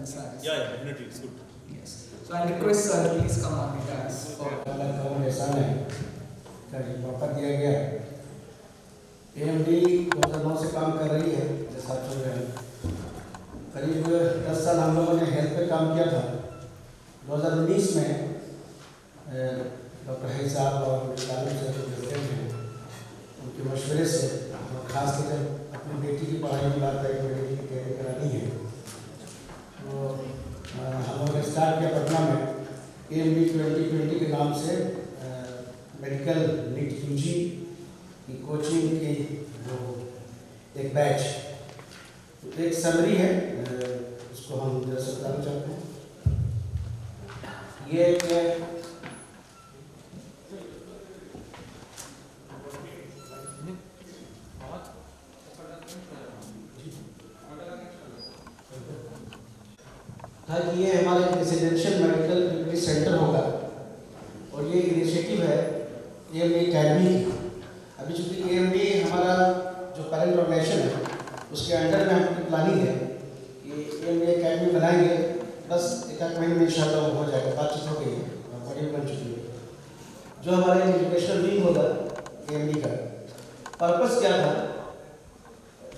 slides. Yeah, definitely, it's good. Yes. So I request sir, please come on the dais for. मौका दिया गया AMD 2009 से काम कर रही है जैसा चल रहा है। करीब 10 साल हम लोगों ने हेल्थ पे काम किया था। 2019 में डॉक्टर है साहब और मेरे से जो प्रेसिडेंट हैं उनके मशवरे से खास कर जब अपनी बेटी की पढ़ाई की बात आई, बेटी की तैयारी करानी है तो हम लोगों ने स्टार्ट किया पटना में AMD 2020 के नाम से मेडिकल नीट यूजी की कोचिंग की जो एक बैच, तो एक समरी है उसको हम जैसे बताना चाहते हैं। ये एक था कि ये हमारे रेजिडेंशियल मेडिकल रिसर्च सेंटर होगा और ये इनिशिएटिव है AMD अकेडमी की। अभी चूँकि AMD हमारा जो पेरेंट ऑर्गेनाइजेशन है उसके अंडर में हमारी प्लानिंग है कि AMD अकेडमी बनाएंगे, बस एक महीने में इंशाल्लाह हो जाएगा, बातचीत हो गई है और बड़ी बन चुकी है। जो हमारे एजुकेशनल विंग होगा AMD का पर्पस क्या था,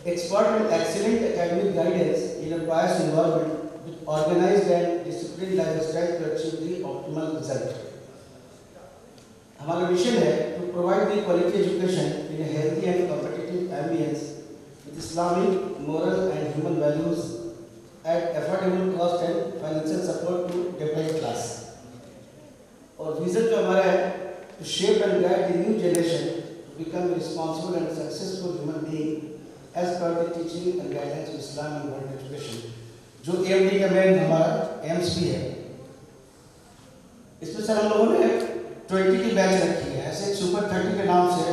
expert and excellent academic guidance in a bias environment with organised and disciplined lifestyle to achieve the optimal result. हमारा मिशन है to provide the quality education in a healthy and competitive ambience with Islamic moral and human values at affordable cost and financial support to develop class. और vision जो हमारा है to shape and guide the new generation to become responsible and successful human being as per the teaching and guidance of Islam and world education, जो AMD का main हमारा aims भी है। इसमें सर हम लोगों ने 20 की बैच रखी है, ऐसे सुपर 30 के नाम से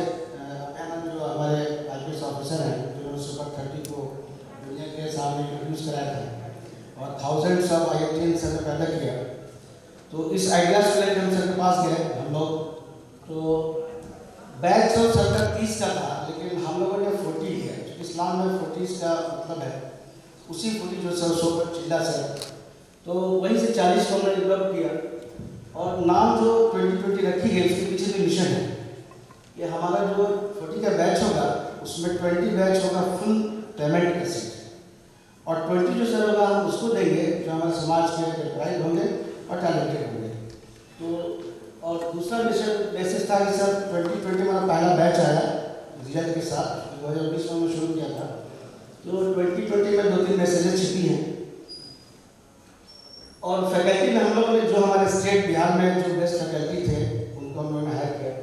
जो हमारे IPS ऑफिसर हैं जिन्होंने सुपर 30 को दुनिया के सामने इंट्रोड्यूस कराया था और थाउजेंड्स ऑफ IITians सर ने पैदा किया। तो इस आइडिया से लेकर हम सर के पास गए हम लोग, तो बैच तो सर का 30 का था लेकिन हम लोगों ने 40 लिया, क्योंकि इस्लाम में 40 का मतलब है उसी 40 जो सर सुपर चिल्ला सर, तो वहीं से 40 को हमने डेवलप किया और नाम जो 2020 रखी गई उसके पीछे भी मिशन है कि हमारा जो 40 का बैच होगा उसमें 20 बैच होगा फुल पेमेंट का सीट और 20 जो सर होगा हम उसको देंगे जो हमारे समाज के प्राइड होंगे और टैलेंटेड होंगे। तो और दूसरा मिशन बेसिस था कि सर 2020 हमारा पहला बैच आया रिजल्ट के साथ, 2020 में शुरू किया था, तो 2020 में 2-3 मैसेजेस छिपी हैं और फैकल्टी में हम लोगों ने जो हमारे स्टेट बिहार में जो बेस्ट फैकल्टी थे उनको हम लोगों ने हायर किया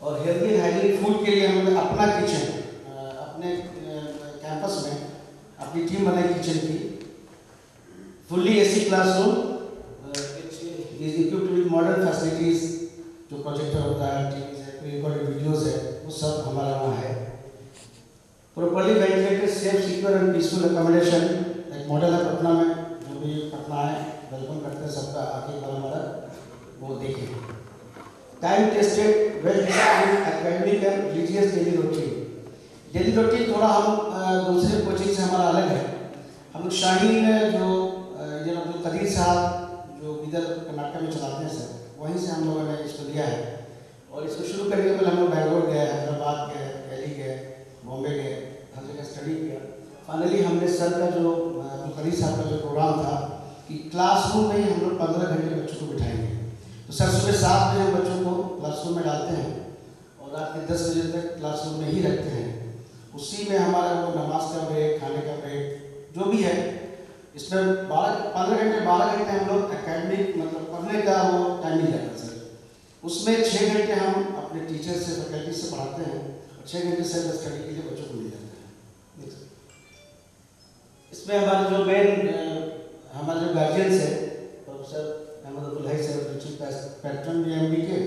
और हेल्थी एंड हाइजीनिक फूड के लिए हम लोग अपना किचन अपने कैंपस में अपनी टीम बनाई किचन की, fully AC classroom is equipped with modern facilities, जो प्रोजेक्टर होता है, टीवीज है, प्री रिकॉर्डेड वीडियोस है, वो सब हमारा वहाँ है। Properly ventilated safe secure and peaceful accommodation एक मॉडल है पटना में, जो भी पटना है वेलकम करते हैं सबका, आके बार हमारा वो देखें। Time tested well designed academic and religious daily routine थोड़ा हम दूसरे कोचिंग से हमारा अलग है। हम लोग शाहीन जो अब्दुल कदीर साहब जो इधर कर्नाटक में चलाते हैं सर, वहीं से हम लोगों ने इसको लिया है और इसको शुरू करने के पहले हम लोग बैंगलोर गए, हैदराबाद गए, दिल्ली गए, बॉम्बे गए, हर जगह स्टडी किया। फाइनली हमने सर का जो अब्दुल कदीर साहब का जो प्रोग्राम था कि क्लासरूम में ही हम लोग 15 घंटे बच्चों को बिठाएंगे, तो सर सुबह 7 बजे बच्चों को क्लासरूम में डालते हैं और रात के 10 बजे तक क्लासरूम में ही रखते हैं। उसी में हमारा वो नमाज का ब्रेक, खाने का ब्रेक जो भी है, इसमें 15 घंटे हम लोग एकेडमिक मतलब पढ़ने का वो टाइम नहीं रहता सर, उसमें 6 घंटे हम अपने टीचर से फैकल्टी से पढ़ाते हैं और 6 घंटे सेल्फ स्टडी के लिए बच्चों को मिल जाते हैं। इसमें हमारे जो मेन हमारे जो गार्जियंस है प्रोफेसर अहमद अब्दुल हई सर, जो चीफ पैट्रन भी AMD के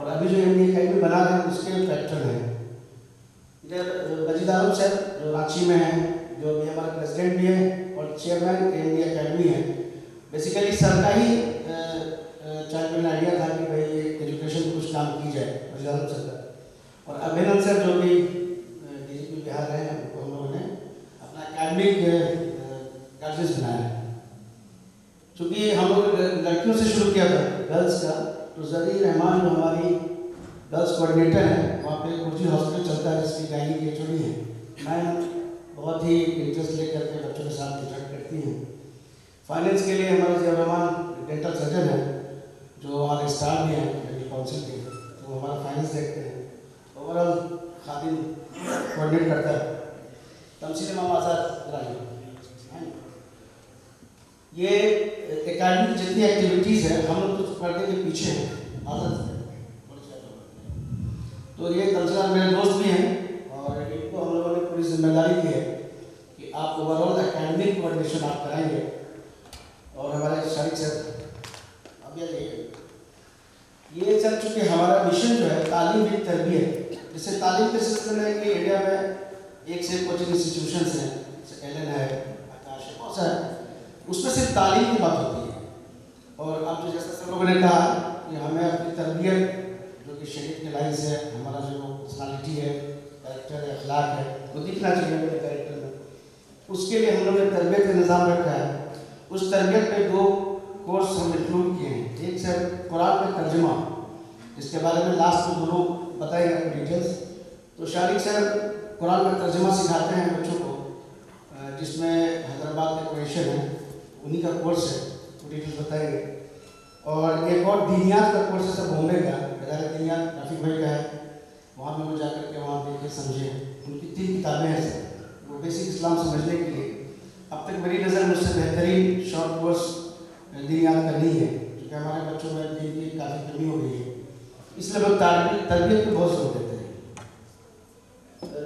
और अभी जो AMD अकेडमी बना रहे हैं उसके पैट्रन हैं। इधर मजीद आलम सर जो रांची में हैं, जो भी हमारे प्रेसिडेंट भी हैं और चेयरमैन AMD अकेडमी है। बेसिकली सर का ही चाइल्ड में आइडिया था कि भाई एजुकेशन कुछ काम की जाए, मजीद आलम सर का और अभिनंदन सर जो भी DGP बिहार हैं, उनको हम लोगों ने अपना एकेडमिक गार्जियंस बनाया है। चूँकि हम लोग लड़कियों से शुरू किया था गर्ल्स का, तो जरी रहमान जो हमारी गर्ल्स कोऑर्डिनेटर हैं, वहाँ पे गुरजी हॉस्पिटल चलता है जिसकी गायनी की एचओडी है, मैं बहुत ही इंटरेस्ट लेकर के बच्चों के साथ इंटरेक्ट करती हैं। फाइनेंस के लिए हमारे जिया रहमान डेंटल सर्जन है जो हमारे स्टाफ भी हैं मेडिकल काउंसिल के, तो हमारा फाइनेंस देखते हैं। ओवरऑल खादिम कोऑर्डिनेट करता है। तमसील इमाम आज़ाद राही, ये एकेडमी की जितनी एक्टिविटीज़ है हम लोग तो पर्दे के पीछे हैं, आदत है। तो ये तमसील मेरे दोस्त भी हैं और इनको हम लोगों ने पूरी जिम्मेदारी दी है कि आप ओवरऑल एकेडमिक कोऑर्डिनेशन आप कराएंगे। और हमारे शारिक सर अब ये सर चूँकि हमारा मिशन जो है तालीम की तरबियत, जैसे तालीम के सिलसिले में कि इंडिया में एक से कोचिंग इंस्टीट्यूशंस हैं, जैसे एलन है, आकाश है, बहुत सारे, उसमें सिर्फ तालीम की बात होती है। और अब जो जैसा सब लोगों ने कहा कि हमें अपनी तरबियत जो कि शरीयत के लाइन से हमारा जो पर्सनालिटी है, कैरेक्टर है, अखलाक है, वो दिखना चाहिए मेरे कैरेक्टर में। उसके लिए हम लोगों ने तरबियत का निज़ाम रखा है। उस तरबियत में 2 कोर्स हम इंक्लूड किए हैं। एक सर कुरान का तर्जुमा, इसके बारे में लास्ट में दोनों बताएंगे आपको डिटेल्स। तो शारिक सर कुरान का तर्जुमा सिखाते हैं बच्चों को, जिसमें हैदराबाद के क्वेश्चन है, उन्हीं का कोर्स है, वो डिटेल्स बताएंगे। और एक और दीनियात का कोर्स है सर बॉम्बे का, इदारा दीनियात रफ़ीक भाई का है, वहाँ में वो जाकर के वहाँ देख के समझे। उनकी 3 किताबें हैं सर, वो बेसिक इस्लाम समझने के लिए। अब तक मेरी नज़र में उससे बेहतरीन शॉर्ट कोर्स दीनियात का नहीं है, क्योंकि हमारे बच्चों में दीन की काफ़ी कमी हो गई है, इसलिए लोग तरबियत पर बहुत जोर देते हैं।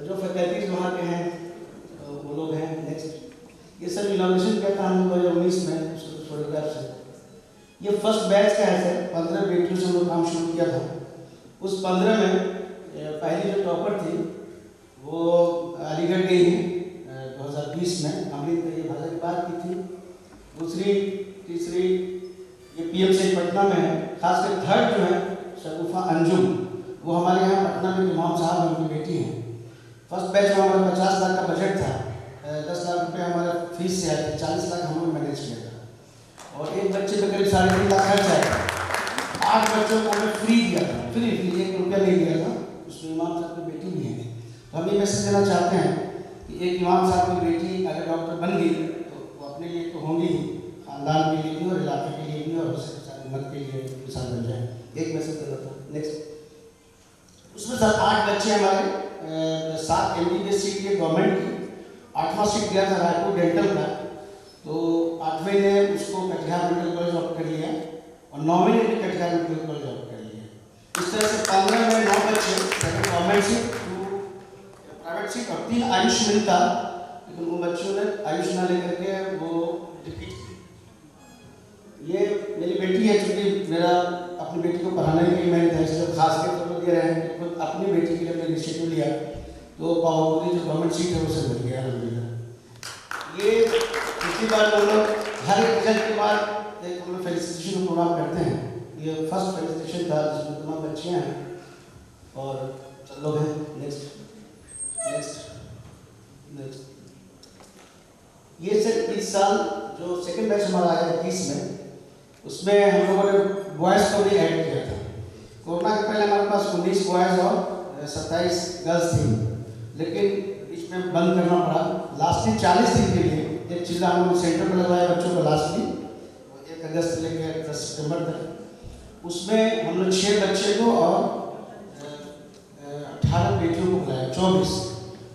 जो फैकल्टीज वहाँ के हैं वो लोग हैं। नेक्स्ट ये सब इनोवेशन किया था हम 2019 में, उसको फोटोग्राफ से। ये फर्स्ट बैच का है सर, 15 बेटियों से हम लोग काम शुरू किया था। उस 15 में पहली जो टॉपर थी वो अलीगढ़ गई है 2020 में, अमृत ये भाषा की बात की थी। दूसरी तीसरी ये पीएमसी पटना में है। खासकर थर्ड जो है शगुफा अंजुम, वो हमारे यहाँ पटना में इमाम साहब उनकी बेटी हैं। फर्स्ट बैच में हमारा 50 लाख का बजट था, 10 लाख रुपये हमारा फीस से आया था, 40 लाख हम लोग मैनेज किया था। और एक बच्चे पे करीब 3.5 लाख खर्च आया। 8 बच्चों को हमें फ्री दिया था, फ्री 1 रुपया नहीं दिया था। उसमें इमाम साहब की बेटी भी है। तो हम ये मैसेज देना चाहते हैं कि एक इमाम साहब की बेटी अगर डॉक्टर बन गई तो वो अपने लिए तो होंगी ही, खानदान के लिए भी और इलाके के लिए भी और उम्मत के लिए मिसाल बन जाए। एक मैसेज देना था। नेक्स्ट उसमें सर 8 बच्चे हमारे 7 MBBS सीट लिए गवर्नमेंट की, 8वां सीट दिया था रायपुर डेंटल का, तो 8वें ने उसको कटिहार मेडिकल कॉलेज ऑफ कर लिया और 9वें ने भी कटिहार मेडिकल कॉलेज ऑफ कर लिया। इस तरह से 15 में 9 बच्चे, 7 गवर्नमेंट सीट, 2 प्राइवेट सीट और 3 आयुष मिलता, लेकिन वो बच्चों ने आयुष ना लेकर के वो रिपीट। ये मेरी बेटी है, चूँकि मेरा अपनी बेटी को पढ़ाने के लिए मैंने इसलिए खास के तौर पर दे रहे हैं कि खुद अपनी बेटी के लिए मैंने इनिशिएटिव लिया, तो पावापुरी जो गवर्नमेंट सीट है उसे मिल गया अलहमदिल्ला। ये पिछली बार हम लोग हर एक रिजल्ट के बाद एक हम लोग फेलिसिटेशन प्रोग्राम करते हैं। ये फर्स्ट फेलिसिटेशन था जिसमें तमाम बच्चियाँ हैं और सब लोग हैं। नेक्स्ट ये सर इस साल जो सेकेंड बैच हमारा आया 21 में, उसमें हम लोगों ने बॉयज़ को भी ऐड किया था। कोरोना के पहले हमारे पास 19 बॉयज़ और 27 गर्ल्स थी, लेकिन इसमें बंद करना पड़ा। लास्टली 40 दिन के लिए एक चिल्ला हम लोग सेंटर पर लगवाया बच्चों को, लास्टली 1 अगस्त से लेकर 10 सितंबर तक। उसमें हम लोग 6 बच्चे को और 18 बेटियों को बुलाया।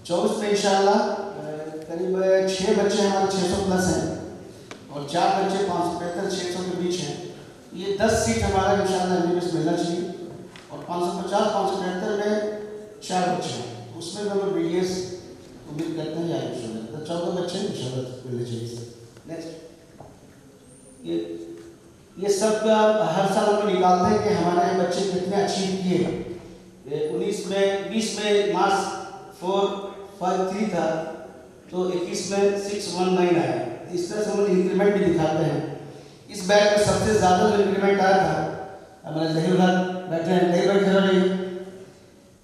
24 में इंशाल्लाह करीब 6 बच्चे हमारे 600 प्लस हैं और 4 बच्चे 575-600 के बीच हैं। ये 10 सीट हमारा इंशाल्लाह MBBS मिलना चाहिए और 550-575 में 4 बच्चे हैं, उसमें हम लोग BDS उम्मीद करते हैं या इंशाल्लाह तो 14 बच्चे इंशाल्लाह मिलने चाहिए। नेक्स्ट ये सब हर साल हम निकालते हैं कि हमारे यहाँ बच्चे कितने अचीव किए। 19 में 20 में मार्क्स 453 था, तो 21 में 619 आया। इस तरह से हम इंक्रीमेंट भी दिखाते हैं। इस बैच में सबसे ज़्यादा जो इंक्रीमेंट आया था हमारे जहीर भाई बैठे हैं, जहीर भाई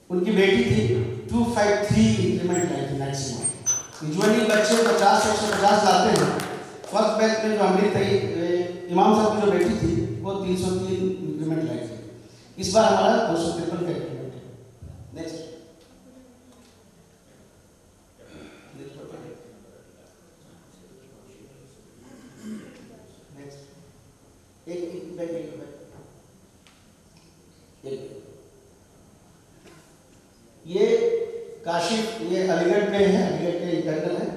उनकी बेटी थी 253 इंक्रीमेंट आई थी मैक्सिमम। यूजुअली बच्चे 50 से 150 लाते हैं। फर्स्ट बैच में जो अमृत इमाम साहब की जो बेटी थी वो 303 इंक्रीमेंट लाई थी। इस बार हमारा 253 का इंक्रीमेंट है। नेक्स्ट ये काशिफ, ये अलीगढ़ में है, अलीगढ़ के इंटरनल है।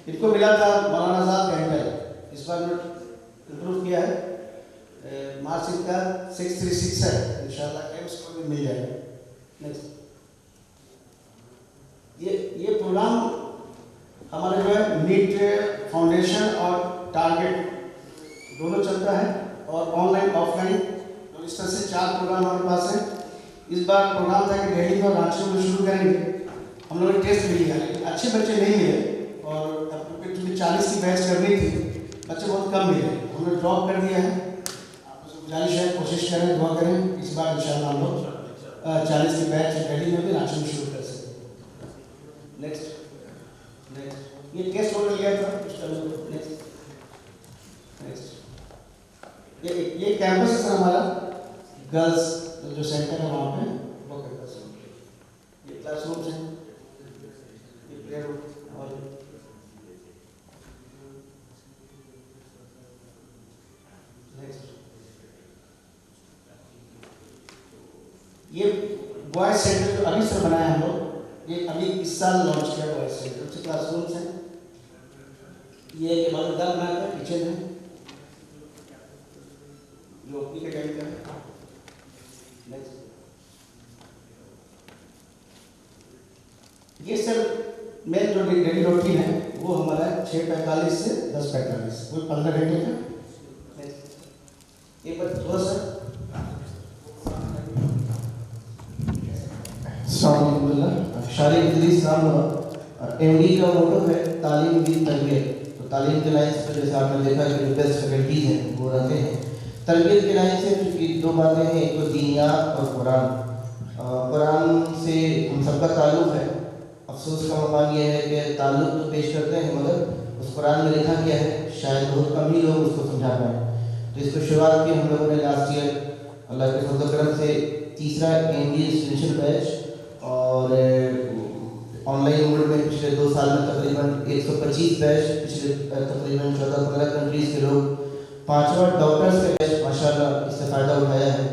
इनको मिला था मौलाना साहब कैंटर, इस बार इम्प्रूव किया है। मार्क्स इनका 636 है, इंशाल्लाह उसको भी मिल जाएगा। नेक्स्ट ये प्रोग्राम हमारा जो है नीट फाउंडेशन और टारगेट दोनों चलता है, और ऑनलाइन ऑफलाइन, तो इस तरह से 4 प्रोग्राम हमारे पास है। इस बार प्रोग्राम था कि दिल्ली और रांची में शुरू करेंगे। हम लोगों ने टेस्ट भी लिया, लेकिन अच्छे बच्चे नहीं मिले, और क्योंकि 40 की बैच करनी थी, बच्चे बहुत कम मिले, हमने ड्रॉप कर दिया है। आपसे गुजारिश है, कोशिश करें, दुआ करें, इस बार इंशाल्लाह हम लोग 40 की बैच दिल्ली में भी, रांची में शुरू कर सकते। नेक्स्ट ये टेस्ट ऑर्डर लिया था उसका। नेक्स्ट ये कैंपस है हमारा, गर्ल्स जो सेंटर है वहाँ पे वो कैंपस है। ये क्लासरूम है, ये प्ले रूम, और नेक्स्ट ये बॉयज सेंटर जो अभी से बनाया हम लोग, ये अभी इस साल लॉन्च किया बॉयज सेंटर। कुछ क्लासरूम्स हैं, ये मददगार बनाया था, किचन है, जो ओपी के टाइम का है। नेक्स्ट ये सर मेन जो डेली रूटीन है वो हमारा 6:45 से 10:45, वो 15 घंटे का। नेक्स्ट एक बार थोड़ा सा शारिक इदरीस नाम एमडी का मोटो है तालीम विद तरबियत। तो तालीम के लाइन से जैसे आपने देखा कि जो बेस्ट फैकल्टीज हैं वो रहते हैं। तरबियत के लाइन से क्योंकि 2 बातें हैं, एक तो दीनियात और कुरान। कुरान से हम सबका ताल्लुक़ है। अफसोस का मकाम यह है कि ताल्लुक़ तो पेश करते हैं, मगर उस कुरान में लिखा क्या है शायद बहुत कम ही लोग उसको समझा पाएँ। तो इसको शुरुआत की हम लोगों ने लास्ट ईयर अल्लाह के फज़ल करम से 3रा एमडी एक्सटेंशन बैच, और ऑनलाइन मोड में पिछले 2 साल में तकरीबन 125 बैच, पिछले तकरीबन 14-15 कंट्रीज़ के लोग, 5वां डॉक्टर्स के बैच माशाल्लाह इससे फ़ायदा उठाया है।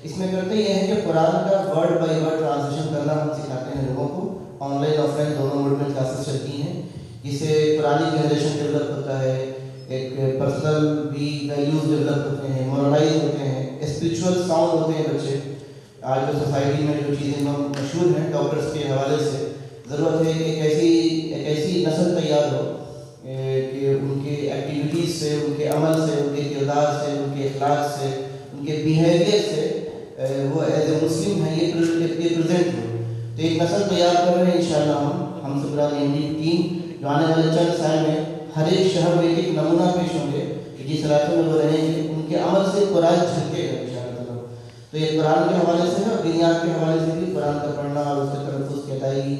इसमें करते ये है कि कुरान का वर्ड बाय वर्ड ट्रांसलेशन करना हम सिखाते हैं लोगों को। ऑनलाइन ऑफलाइन दोनों मोड में क्लासेस चलती हैं, जिससे कुरानी जनरेशन डेवलप होता है, एक पर्सनल भी वैल्यूज डेवलप होते हैं, मॉरलाइज होते हैं, स्पिरिचुअल साउंड होते हैं बच्चे। आज जो सोसाइटी में जो चीज़ें हम मशहूर हैं डॉक्टर्स के हवाले से, ज़रूरत है कि एक ऐसी नस्ल तैयार हो कि उनके एक्टिविटीज़ से, उनके अमल से, उनके किरदार से, उनके अखलाक से, उनके बिहेवियर से वो एज ए मुस्लिम है ये प्रेजेंट हो। तो एक नस्ल तैयार कर रहे हैं इंशाल्लाह हम सबरान एमडी टीम, जो आने वाले चंद साल में हर एक शहर में एक नमूना पेश होंगे कि जिस इलाके में वो रहेंगे उनके अमल से कुरान झलकेगा इंशाल्लाह। तो ये कुरान के हवाले से है, और दुनिया के हवाले से भी कुरान का पढ़ना और उसके तलफ़्फ़ुज़ की अदायगी,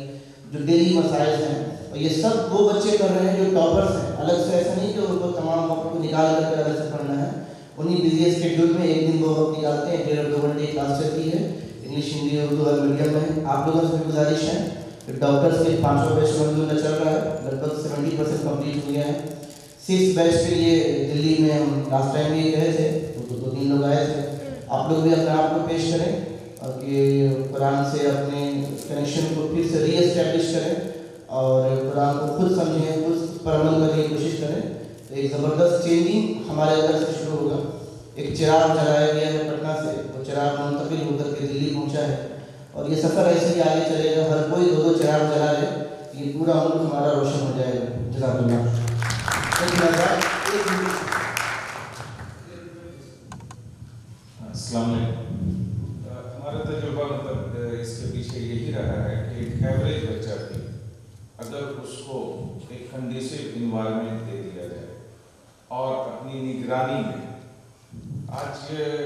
जो डेली मसाइल हैं, और ये सब वो बच्चे कर रहे हैं जो टॉपर्स हैं। अलग से ऐसा नहीं कि उनको तमाम वक्त को निकाल करके अलग से पढ़ना है, उन्हीं बिजी शेड्यूल में एक दिन 2 वक्त निकालते हैं, 1.5-2 घंटे क्लास चलती है, इंग्लिश, हिंदी, उर्दू हर मीडियम में। आप लोगों से भी गुजारिश है कि डॉक्टर्स के 5वां बैच मंजूर चल रहा है, लगभग 70% कम्प्लीट हो गया है। 6 बैच के लिए दिल्ली में हम लास्ट टाइम भी गए थे, तो 2-3 लोग आए थे। आप लोग भी अपने आप को पेश करें और कि कुरान से अपने कनेक्शन को फिर से रीएस्टैब्लिश करें, और कुरान को खुद समझें, खुद पर अमल करने की कोशिश करें। तो एक ज़बरदस्त चेंजिंग हमारे अंदर से शुरू होगा। एक चिराग जलाया गया है पटना से, वो चिराग मुंतकिल होकर के दिल्ली पहुंचा है, और ये सफ़र ऐसे ही आगे चलेगा। हर कोई 2-2 चिराग जला ले, ये पूरा मुल्क हमारा रोशन हो जाएगा। जज़ाकल्लाह। अस्सलाम वालेकुम। हमारा तजुर्बा मतलब इसके पीछे यही रहा है कि एक एवरेज बच्चा भी अगर उसको एक कंडीसिव इन्वायरमेंट दे दिया जाए और अपनी निगरानी में, आज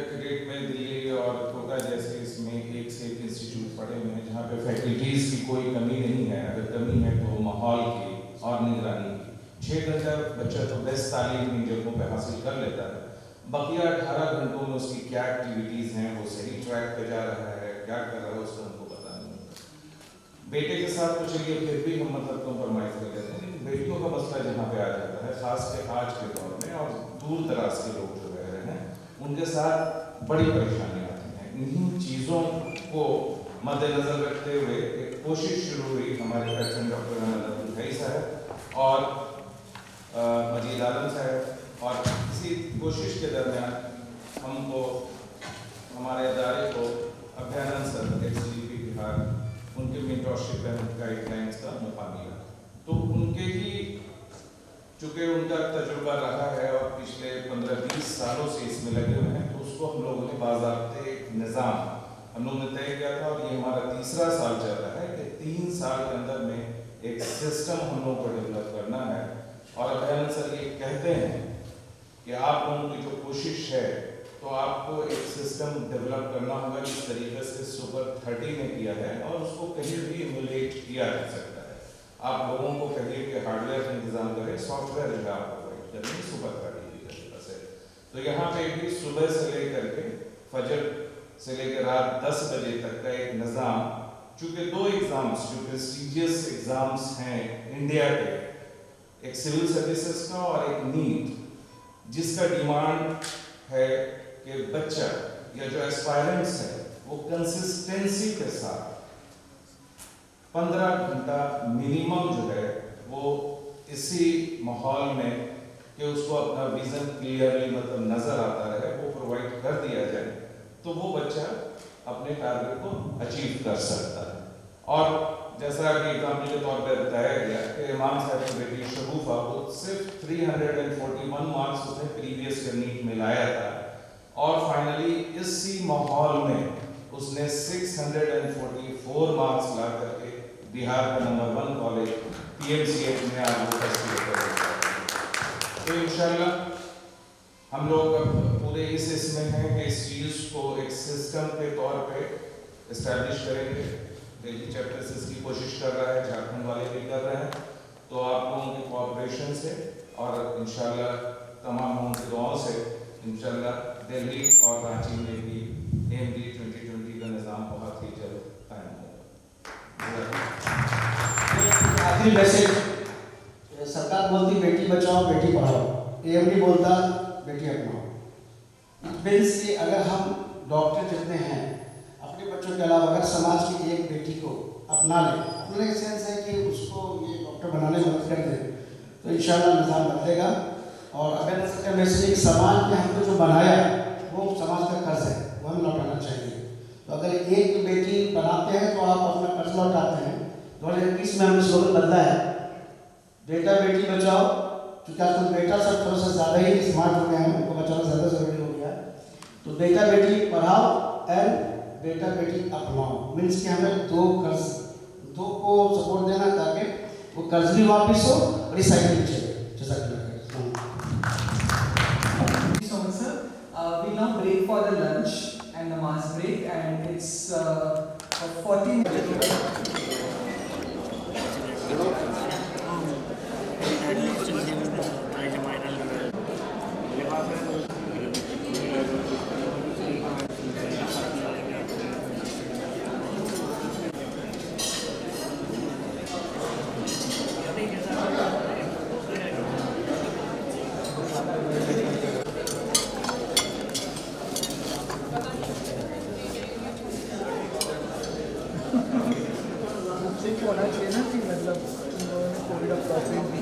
क्रिकेट में दिल्ली और कोटा जैसे इसमें एक से एक इंस्टीट्यूट पड़े हुए हैं जहाँ पे फैकल्टीज़ की कोई कमी नहीं है। अगर कमी है तो माहौल की और निगरानी की। 6 घंटा बच्चा तो बेस्ट तालीम इन जगहों पर हासिल कर लेता है, बकिया 18 घंटों में उसकी क्या एक्टिविटीज़ हैं, वो सही ट्रैक पे जा रहा है, क्या कर रहा है, उसका हमको पता नहीं होता। बेटे के साथ तो चलिए फिर भी हम मतलब कॉम्प्रोमाइज़ कर लेते हैं, लेकिन बेटियों का मसला जहाँ पे आ जाता है, ख़ास के आज के दौर में और दूर दराज के लोग जो रह रहे हैं, उनके साथ बड़ी परेशानियाँ आती हैं। इन्हीं चीज़ों को मद्देनज़र रखते हुए एक कोशिश शुरू हुई हमारे प्रेसिडेंट डॉक्टर अहमद भाई साहब और मजीद आलम साहब, और इसी कोशिश के दरमियान हमको हमारे अदारे को अभ्यानंद सर एक्स-डी-पी बिहार उनके मेंटरशिप एंड गाइडलाइंस का मौका मिला। तो उनके ही चूँकि उनका तजुर्बा रहा है और पिछले 15-20 सालों से इसमें लगे हुए हैं, तो उसको हम लोगों ने बाज़ाब्ते निज़ाम हम लोगों ने तय किया था, और ये हमारा तीसरा साल चल रहा है कि 3 साल के अंदर में एक सिस्टम हम लोगों को डेवलप करना है। और अभ्यानंद सर ये कहते हैं कि आप लोगों की जो कोशिश है, तो आपको एक सिस्टम डेवलप करना होगा जिस तरीके से सुपर 30 ने किया है, और उसको कहीं भी इमुलेट किया जा सकता है। आप लोगों को कहिए कि हार्डवेयर का इंतजाम करें, सॉफ्टवेयर जो है आप प्रोवाइड करेंगे सुपर 30 की तरीके से। तो यहाँ पे भी सुबह से लेकर के फजर से लेकर रात 10 बजे तक का एक निज़ाम, चूँकि 2 एग्ज़ाम्स जो प्रेस्टिजियस एग्ज़ाम्स हैं इंडिया के, एक सिविल सर्विसेज का और एक नीट, जिसका डिमांड है कि बच्चा या जो एस्पायरेंट्स है वो कंसिस्टेंसी के साथ 15 घंटा मिनिमम जो है वो इसी माहौल में कि उसको अपना विजन क्लियरली मतलब नज़र आता रहे, वो प्रोवाइड कर दिया जाए, तो वो बच्चा अपने टारगेट को अचीव कर सकता है। और जैसा कि एग्जाम्पल के तौर पर बताया गया कि इमाम साहब की बेटी शगुफा को सिर्फ 341 मार्क्स उसने प्रीवियस ईयर नीट में लाया था, और फाइनली इसी माहौल में उसने 644 मार्क्स ला करके बिहार का नंबर 1 कॉलेज PMCH में आज वो फर्स्ट ईयर कर। तो इंशाल्लाह हम लोग अब पूरे इस इसमें हैं कि इस चीज़ को एक सिस्टम के तौर पे इस्टेब्लिश करेंगे। दिल्ली चैप्टर से इसकी कोशिश कर रहा है, झारखंड वाले भी कर रहे हैं, तो आप लोगों की कोऑपरेशन से और इंशाल्लाह तमाम लोगों की दुआओं से इंशाल्लाह दिल्ली और रांची में भी AMD 2020 का निज़ाम बहुत ही जल्द कायम होगा। आखिरी मैसेज, सरकार बोलती बेटी बचाओ बेटी पढ़ाओ, AMD बोलता बेटी अपनाओ। इट मीन्स कि अगर हम डॉक्टर जितने हैं अपने बच्चों के अलावा अगर समाज की एक बेटी को अपना ले, अपने का सेंस है कि उसको ये डॉक्टर बनाने में मदद कर दे, तो इंशाल्लाह निज़ाम बदलेगा। और अगर मैसेज एक समाज ने हमको जो बनाया वो समाज का कर्ज है, वो हमें लौटाना चाहिए। तो अगर एक बेटी बनाते हैं तो आप अपना कर्ज लौटाते हैं। 2021 में हमने स्लोगन बदला है, बेटा बेटी बचाओ, क्योंकि आजकल बेटा सब थोड़ा सा ज़्यादा ही स्मार्ट हो गया है, उनको बचाना ज़्यादा ज़रूरी हो गया है। तो बेटा बेटी पढ़ाओ एंड बेटा बेटी अपनाओ, मीन्स कि हमें दो को सपोर्ट देना ताकि वो कर्ज भी वापस हो और रिसाइकिल भी चले। Thank you so much, sir. We'll now break for the lunch and namaz break, and it's 40 minutes. होना चाहिए ना कि मतलब तुम लोगों ने कोविड का प्रॉफिट भी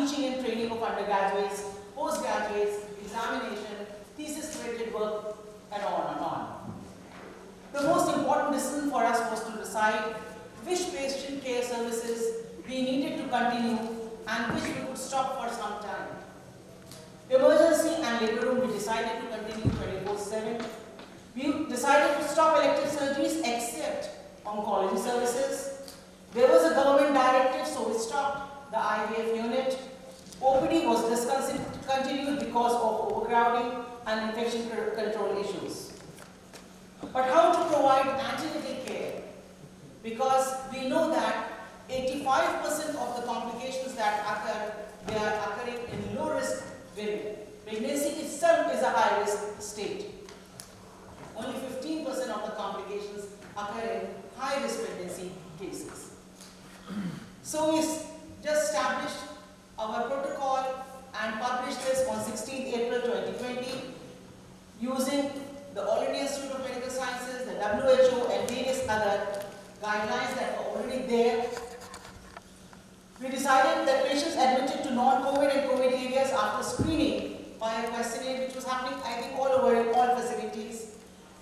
teaching and training of undergraduates, postgraduates, examination, thesis-related work, and on and on. continue and which we could stop for some time. Emergency and labor room, we decided to continue 24/7. We decided to stop elective surgeries except oncology services. There was a government directive, so we stopped the IVF unit. OPD was discontinued because of overcrowding and infection control issues. But how to provide antenatal care? Because we know that 85% of the complications that occur, they are occurring in low-risk women. Pregnancy itself is a high-risk state. Only 15% of the complications occur in high-risk pregnancy cases. So we just established our protocol and published this on 16th April 2020 using the All India Institute of Medical Sciences, the WHO and various other guidelines that are already there. We decided that patients admitted to non-COVID and COVID areas after screening by a questionnaire which was happening, I think, all over in all facilities,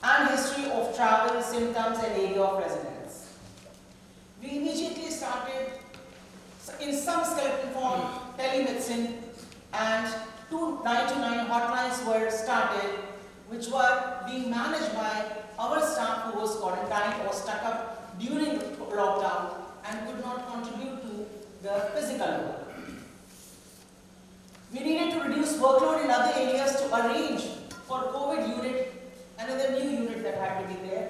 and history of travel, symptoms and area of residence. We immediately started in some skeleton form telemedicine, and 299 hotlines were started, which were being managed by our staff who was quarantined or stuck up during the lockdown and could not contribute to the physical work. We needed to reduce workload in other areas to arrange for COVID unit, another new unit that had to be there.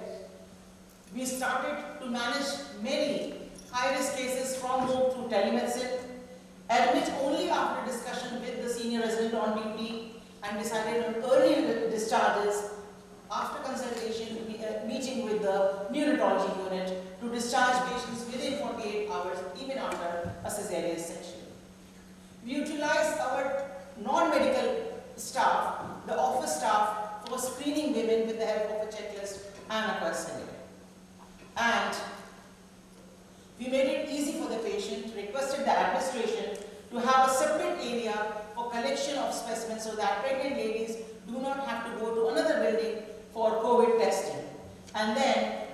We started to manage many high-risk cases from home through telemedicine, admit only after discussion with the senior resident on duty, and decided on early discharges after consultation, meeting with the neonatology unit to discharge patients within 48 hours, even after a cesarean section. We utilized our non-medical staff, the office staff, for screening women with the help of a checklist and a questionnaire. And we made it easy for the patient, requested the administration to have a separate area for collection of specimens so that pregnant ladies do not have to go to another building for COVID testing. And then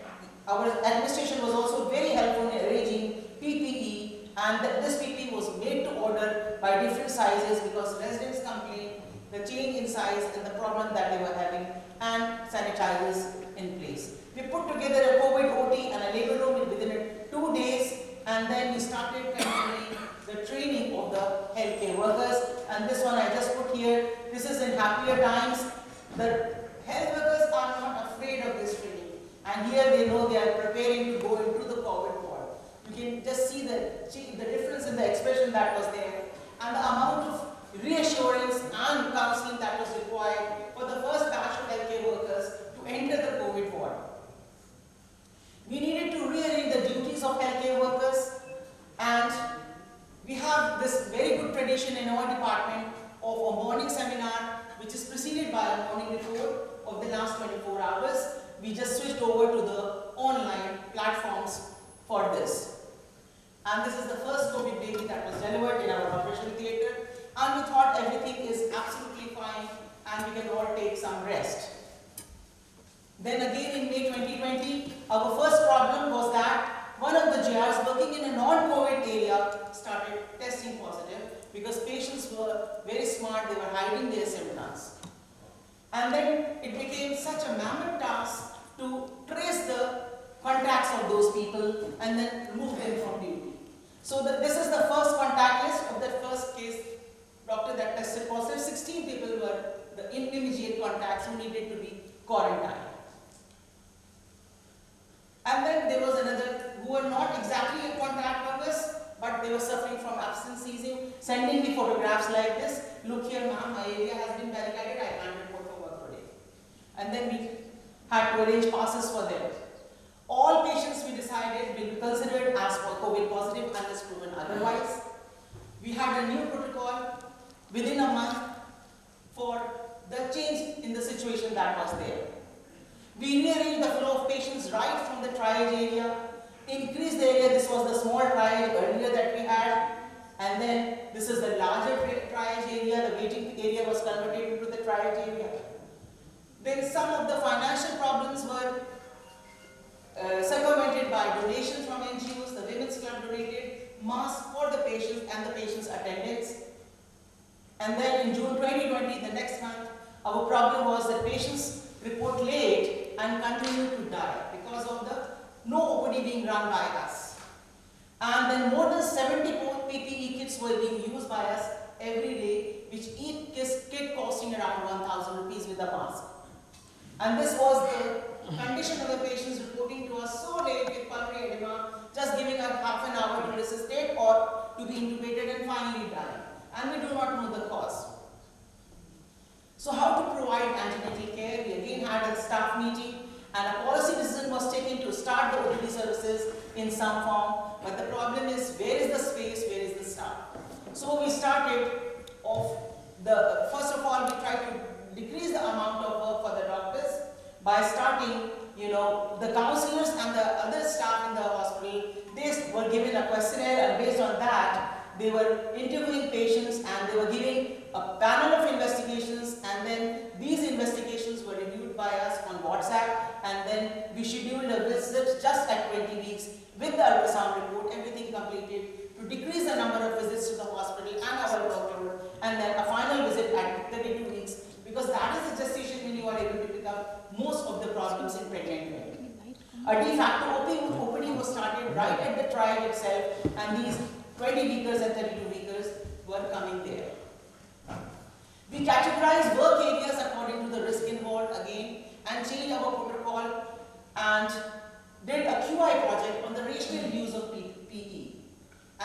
our administration was also very helpful in arranging PPE, and this PPE was made to order by different sizes because residents complained the change in size and the problem that they were having, and sanitizers in place. We put together a COVID OT and a labor room within 2 days, and then we started continuing the training of the healthcare workers. And this one I just put here, this is in happier times. The health workers are not afraid of this training, and here they know they are preparing to go into the COVID ward. You can just see the difference in the expression that was there, and the amount of reassurance and counseling that was required for the first batch of healthcare workers to enter the COVID ward. We needed to rearrange the duties of healthcare workers, and we have this very good tradition in our department of a morning seminar which is preceded by a morning report of the last 24 hours. We just switched over to the online platforms for this. And this is the first COVID baby that was delivered in our operation theatre, and we thought everything is absolutely fine and we can all take some rest. Then again in May 2020, our first problem was that one of the JRs working in a non-COVID area started testing positive because patients were very smart, they were hiding their symptoms. And then it became such a mammoth task to trace the contacts of those people and then remove them from duty. So this is the first contact list of that first case doctor that tested positive. 16 people were the immediate contacts who needed to be quarantined. And then there was another who were not exactly a contact workers, but they were suffering from absenteeism, sending me photographs like this. Look here, ma'am, my area has been barricaded, I can't report for work today. And then we had to arrange passes for them. All patients we decided will be considered as COVID positive unless proven otherwise. We had a new protocol within a month for the change in the situation that was there. We rearranged the flow of patients right from the triage area, increased the area. This was the small triage earlier that we had, and then this is the larger triage area. The waiting area was converted into the triage area. Then some of the financial problems were circumvented by donations from NGOs. The Women's Club donated masks for the patients. 2020, the next month, our problem was that patients report late and continue to die because of the no OPD being run by us. And then more than 70 PPE kits were being used by us every day, which each kit costing around 1,000 rupees with a mask. And this was the condition of the patients reporting to us so late with pulmonary edema, just giving us half an hour to resuscitate or to be intubated and finally dying. And we do not know the cause. So how to provide antenatal care? We again had a staff meeting and a policy decision was taken to start the OPD services in some form. But the problem is, where is the space, where is the staff? So we started off first of all, we tried to decrease the amount of work for the doctors by starting, the counselors and the other staff in the hospital, they were given a questionnaire, and based on that, they were interviewing patients and they were giving a panel of investigations, and then these investigations were reviewed by us on WhatsApp, and then we scheduled a visit just at 20 weeks with the ultrasound report, everything completed, to decrease the number of visits to the hospital and our workload, and then a final visit at 32 weeks, because that is the gestation when you are able to pick up most of the problems in pregnant women. A de facto OPD was started right at the trial itself, and these 20 weekers and 32 weekers were coming there. We categorized work areas according to the risk involved again, and changed our protocol and did a QI project on the rational use of PPE.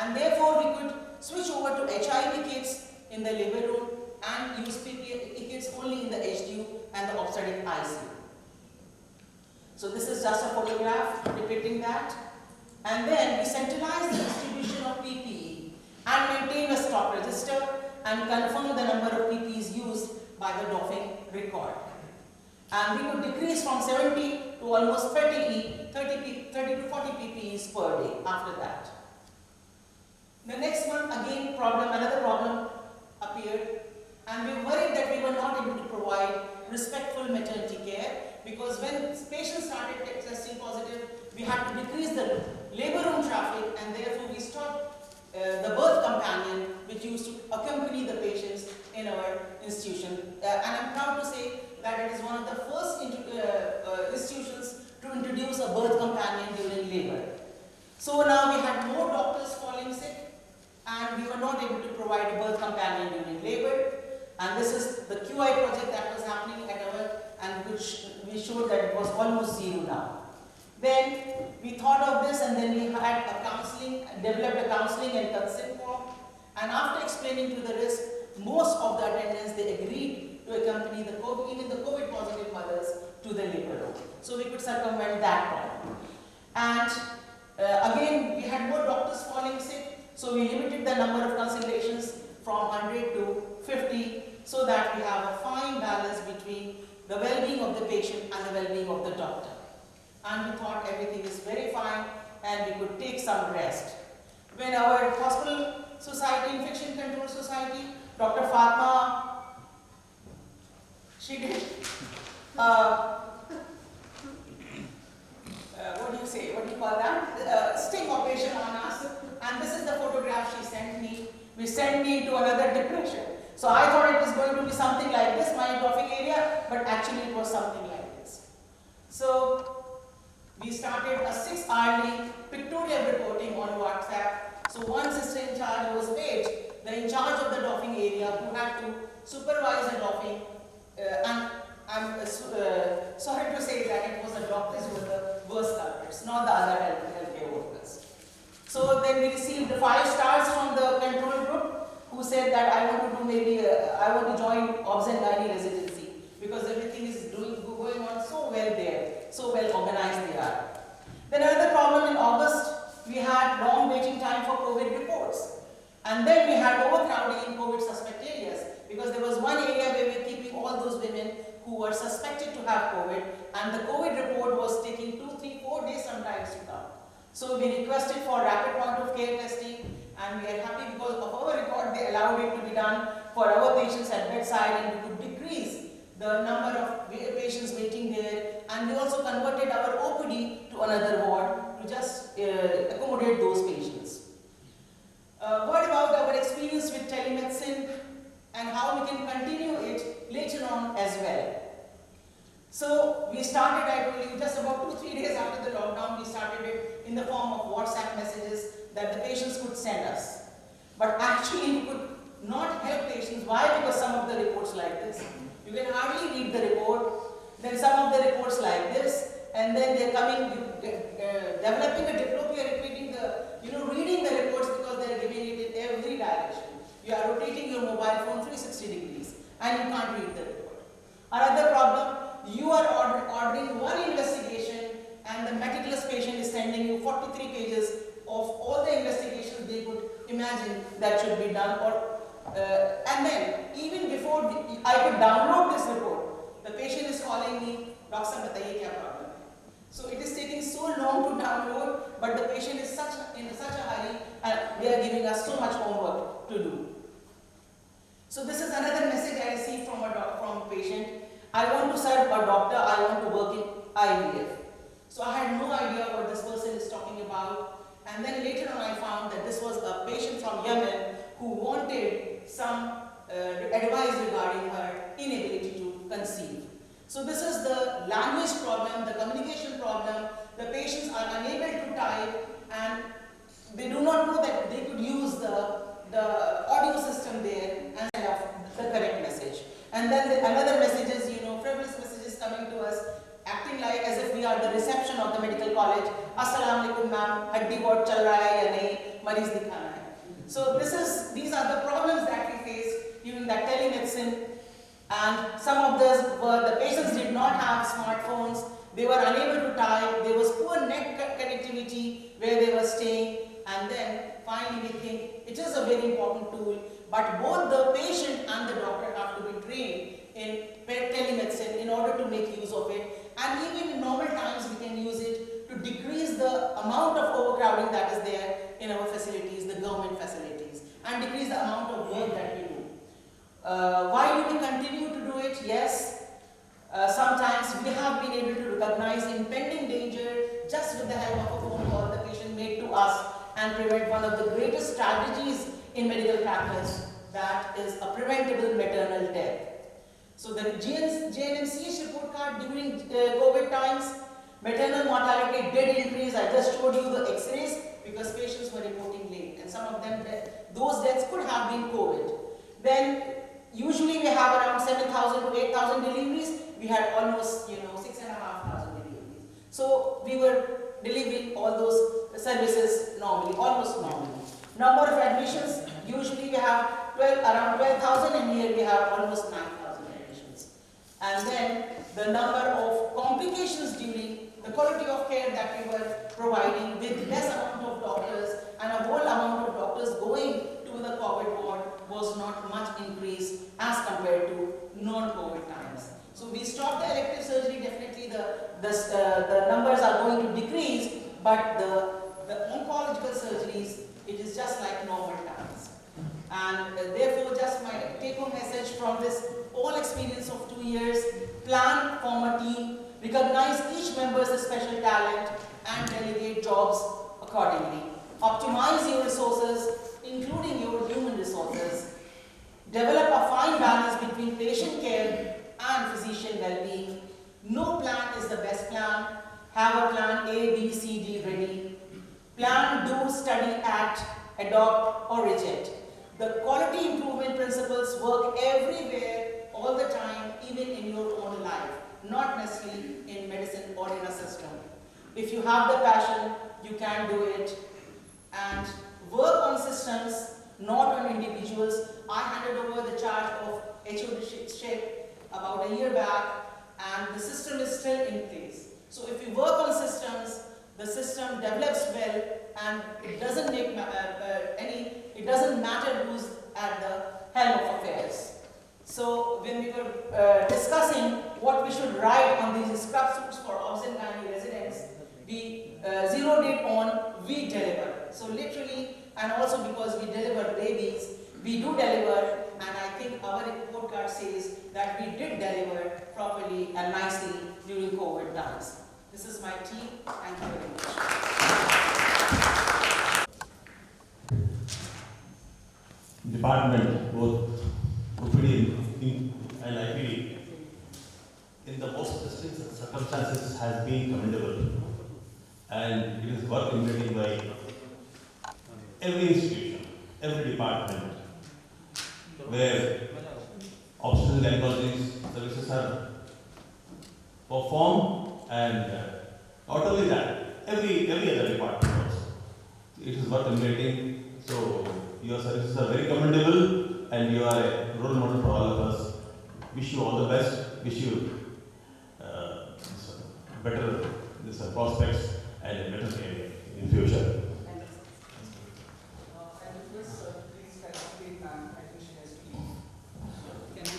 And therefore we could switch over to HIV kits in the labor room and use PPE kits only in the HDU and the obstetric ICU. So this is just a photograph depicting that. And then we centralized the distribution of PPE and maintained a stock register and confirmed the number of PPEs used by the doffing record. And we could decrease from 70 to almost 30 to 40 PPEs per day after that. The next month, again, another problem appeared, and we were worried that we were not able to provide respectful maternity care, because when patients started testing positive, we had to decrease the labor room traffic, and therefore we stopped the birth companion, which used to accompany the patients in our institution. And I'm proud to say that it is one of the first institutions to introduce a birth companion during labor. So now we had more doctors falling sick, and we were not able to provide a birth companion during labor. And this is the QI project that was happening at our, and which we showed that it was almost zero now. Then we thought of this, and then we had a counseling, developed a counseling and consent form. And after explaining to the risk, most of the attendants, they agreed to accompany the COVID, even the COVID positive mothers, to the labor room. So we could circumvent that problem. And again, we had more doctors falling sick, so we limited the number of consultations from 100 to 50, so that we have a fine balance between the well-being of the patient and the well-being of the doctor. And we thought everything is very fine and we could take some rest. When our hospital society, infection control society, Dr. Fatma, she did what do you call that? Sting operation on us. And this is the photograph she sent me. We sent me to another depression. So I thought it was going to be something like this, my doffing area, but actually it was something like this. So we started a 6-hourly pictorial reporting on WhatsApp. So one sister in charge was Paige, the in charge of the doffing area, who had to supervise the doffing. And I'm sorry to say that it was the doctors who were the worst culprits, not the other healthcare workers. So then we received 5 stars from the control group, who said that I want to do I want to join Obs and Gynae residency, because everything is going on so well there, so well organized they are. Then another problem in August, we had long waiting time for COVID reports. And then we had overcrowding in COVID suspect areas, because there was one area where we were keeping all those women who were suspected to have COVID, and the COVID report was taking 2, 3, 4 days sometimes to come. So we requested for rapid point of care testing, and we are happy because of our record they allowed it to be done for our patients at bedside, and we could decrease the number of patients waiting there, and we also converted our OPD to another ward to just accommodate those patients. What about our experience with telemedicine and how we can continue it later on as well. So we started, I told you, just about 2-3 days after the lockdown, we started it in the form of WhatsApp messages that the patients could send us. But actually we could not help patients. Why? Because some of the reports like this. You can hardly read the report, then some of the reports like this, and then they're coming, developing a diplopia, reading the reports because they're giving it in every direction. You are rotating your mobile phone 360 degrees and you can't read the report. Another problem, you are ordering one investigation and the meticulous patient is sending you 43 pages of all the investigations they could imagine that should be done. And then, even before I could download this report, the patient is calling me, Doctor, bataiye kya problem? So it is taking so long to download, but the patient is in such a hurry and they are giving us so much homework to do. So this is another message I received from a patient. I want to serve a doctor, I want to work in IVF. So I had no idea what this person is talking about. And then later on I found that this was a patient from Yemen who wanted some advice regarding her inability to conceive. So this is the language problem, the communication problem. The patients are unable to type and they do not know that they could use the audio system there and send off the correct message. And then another message is, frivolous messages coming to us, acting like as if we are the reception of the medical college. Assalamu alaikum ma'am, haddi board chal raha hai ya nahi, mareez dikhana hai. So these are the problems that we faced during that telemedicine. And some of the patients did not have smartphones, they were unable to type, there was poor net connectivity where they were staying, and then finally we think it is a very important tool, but both the patient and the doctor have to be trained in telemedicine in order to make use of it, and even in normal times we can use it to decrease the amount of overcrowding that is there in our facilities, the government facilities, and decrease the amount of work that we do. Why do we continue to do it? Yes, sometimes we have been able to recognize impending danger just with the help of a phone call the patient made to us and prevent one of the greatest strategies in medical practice, that is a preventable maternal death. So the JNMCH report card during COVID times, maternal mortality did increase. I just showed you the x-rays because patients were reporting late and some of them, those deaths could have been COVID. Then usually we have around 7,000 to 8,000 deliveries. We had almost 6,500 deliveries. So we were delivering all those services normally, almost normally. Number of admissions, usually we have around 12,000 and here we have almost 9,000 admissions. And then the number of complications during the quality of care that we were providing with less amount of doctors and a whole amount of doctors going to the COVID ward was not much increase as compared to non-COVID times. So we stopped the elective surgery, definitely the numbers are going to decrease, but the oncological surgeries, it is just like normal times. And therefore just my take-home message from this whole experience of 2 years, plan, form a team, recognize each member's special talent and delegate jobs accordingly. Optimize your resources, including your human resources. Develop a fine balance between patient care and physician well-being. No plan is the best plan. Have a plan A, B, C, D ready. Plan, do, study, act, adopt or reject. The quality improvement principles work everywhere, all the time, even in your own life, not necessarily in medicine or in a system. If you have the passion, you can do it. And work on systems, not on individuals. I handed over the charge of HOD-ship about a year back, and the system is still in place. So if you work on systems, the system develops well, and it doesn't make it doesn't matter who's at the helm of affairs. So when we were discussing what we should write on these scrub suits for obs and gynae residents, we zeroed it on we deliver. So literally, and also because we deliver babies, we do deliver, and I think our report card says that we did deliver properly and nicely during COVID times. This is my team. Thank you very much. Department, both circumstances has been commendable, and it is worth emulating by every institution, every department, where obstetrics and gynecology services are performed, and not only that, every other department also. It is worth emulating. So your services are very commendable, and you are a role model for all of us. Wish you all the best. Wish you better prospects and a better career in future. And if yes, please participate, ma'am. I think she has to leave. Can we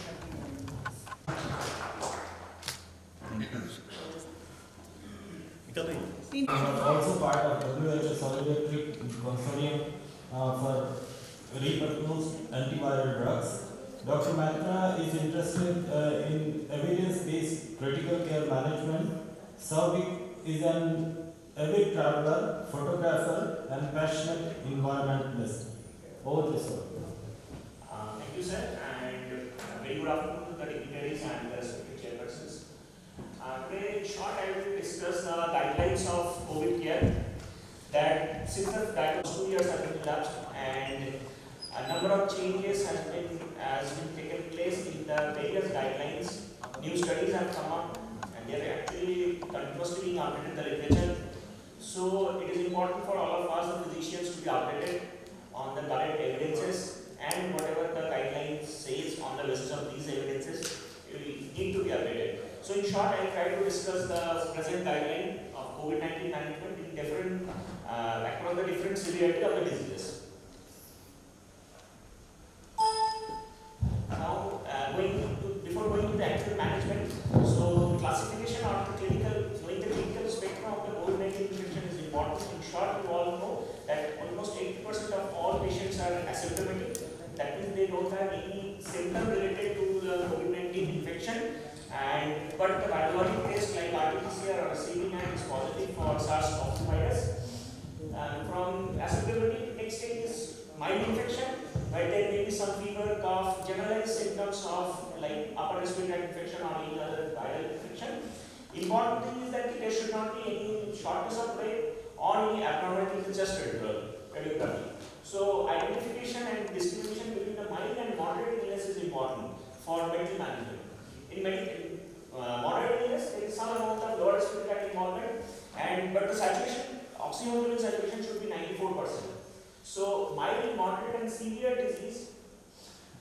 continue? I was also part of WHO Solidarity Consortium for repurposed antiviral drugs. Dr. Mehta is interested in evidence-based critical care management. Sauvik is an avid traveler, photographer, and passionate environmentalist. Over to you, sir. Thank you, sir, and very good afternoon to the dignitaries and the respective chairpersons. Today, in short, I will discuss the guidelines of COVID care. That since the guidelines 2 years have been elapsed, and a number of changes has been taken place in the various guidelines. New studies have come up, and they are actually continuously being updated in the literature. So it is important for all of us, the physicians, to be updated on the current evidences, and whatever the guidelines says on the basis of these evidences, we need to be updated. So in short, I will try to discuss the present guideline of COVID-19 management in different across the different severity of the diseases. Now, before going to the actual management, so classification of the knowing the clinical spectrum of the COVID-19 infection is important. In short, you all know that almost 80% of all patients are asymptomatic. That means they don't have any symptom related to the COVID-19 infection. But the virologic test like RT-PCR or CT9 is positive for SARS-CoV virus. From asymptomatic, next stage is mild infection, where there may be some fever, cough, generalized symptoms of like upper respiratory infection or any other viral infection. Important thing is that there should not be any shortness of breath or any abnormality in the chest radiography. So identification and discrimination between the mild and moderate illness is important for medical management. In moderate illness, there is some amount of lower respiratory involvement, but the saturation, oxygen saturation should be 94%. So mild, moderate, and severe disease,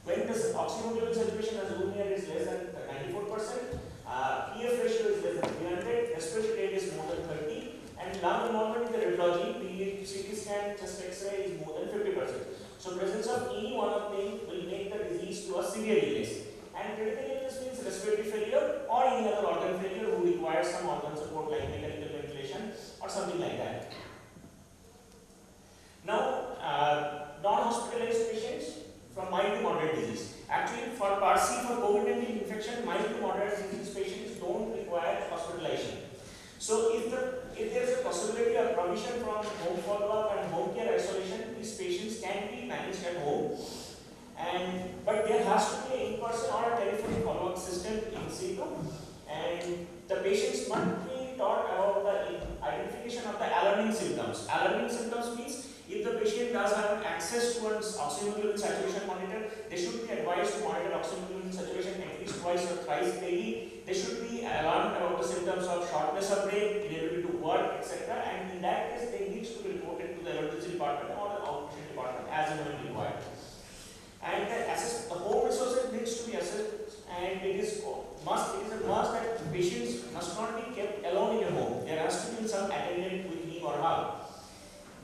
when the oxygen saturation as Lumiere is less than 94%, PF ratio is less than 300, respiratory rate is more than 30, and lung involvement in the radiology, be it CT scan, chest X-ray, is more than 50%. So presence of any one of them will make the disease to a severe illness. And critical illness means respiratory failure or any other organ failure who requires some organ support like mechanical ventilation or something like that. Now, non-hospitalized patients from mild to moderate disease. Actually, for Part C, for COVID-19 infection, mild to moderate disease patients don't require hospitalization. So, if there is a possibility of provision from home follow-up and home care isolation, these patients can be managed at home. But there has to be an in-person or a telephonic follow-up system in situ, and the patients must be taught about the identification of the alarming symptoms. Alarming symptoms means if the patient does have access to an oxygen saturation monitor, they should be advised to monitor oxygen saturation at least twice or thrice daily. They should be alarmed about the symptoms of shortness of breath, inability to work, etc. And in that case, they need to be reported to the emergency department or the outpatient department as and when required. And the home resources needs to be assessed, and it is a must that patients must not be kept alone in a home. There has to be some attendant with him or her.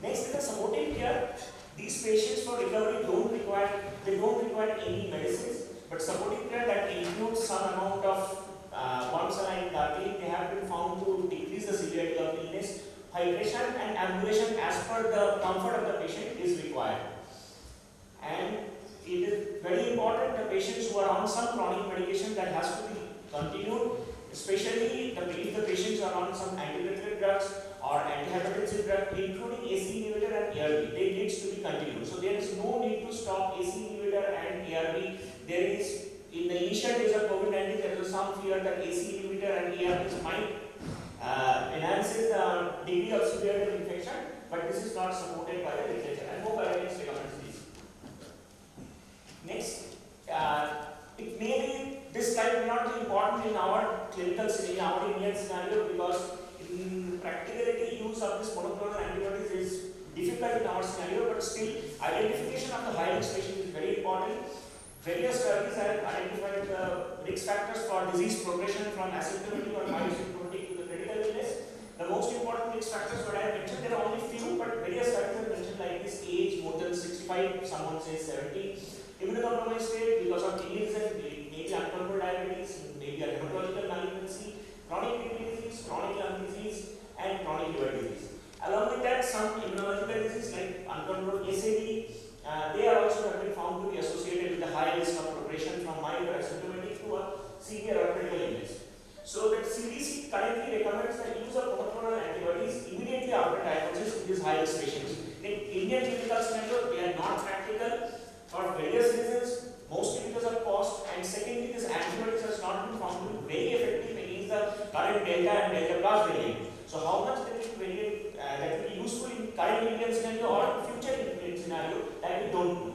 Next is the supportive care. These patients for recovery don't require any medicines, but supportive care that includes some amount of warm saline gargling. They have been found to decrease the severity of illness. Hydration and ambulation as per the comfort of the patient is required. And it is very important the patients who are on some chronic medication that has to be continued, especially if the patients are on some antiplatelet drugs or antihypertensive drug, including ACE inhibitor and ARB. They needs to be continued. So there is no need to stop ACE inhibitor and ARB. There is in the initial days of COVID-19, there was some fear that AC inhibitor and ARBs might enhances the degree of severity of infection, but this is not supported by the literature. And no paradigms recommends this. Next, it may be, this slide may not be important in our clinical scenario, our Indian scenario, because in practicality use of this monoclonal antibodies is difficult in our scenario, but still identification of the high risk patient is very important. Various studies have identified the risk factors for disease progression from asymptomatic or mild symptomatic to the critical illness. The most important risk factors what I have mentioned, there are only few, but various studies have mentioned like this: age, more than 65, someone says 70, immunocompromised state because of kidney disease, maybe uncontrolled diabetes, maybe a hematological malignancy, chronic kidney disease, chronic lung disease, and chronic liver disease. Along with that, some immunological disease like uncontrolled SAD, they are also have been found to be associated with the high risk of progression from mild or asymptomatic to a severe or critical illness. So that CDC currently recommends the use of monoclonal antibodies immediately after diagnosis in these high risk patients. In Indian clinical scenario, they are not practical for various reasons, mostly because of cost, and secondly, this antibodies has not been found to be very effective against the current Delta and Delta Plus variant. So how much that will be useful in current Indian scenario or future Indian scenario, that we don't know.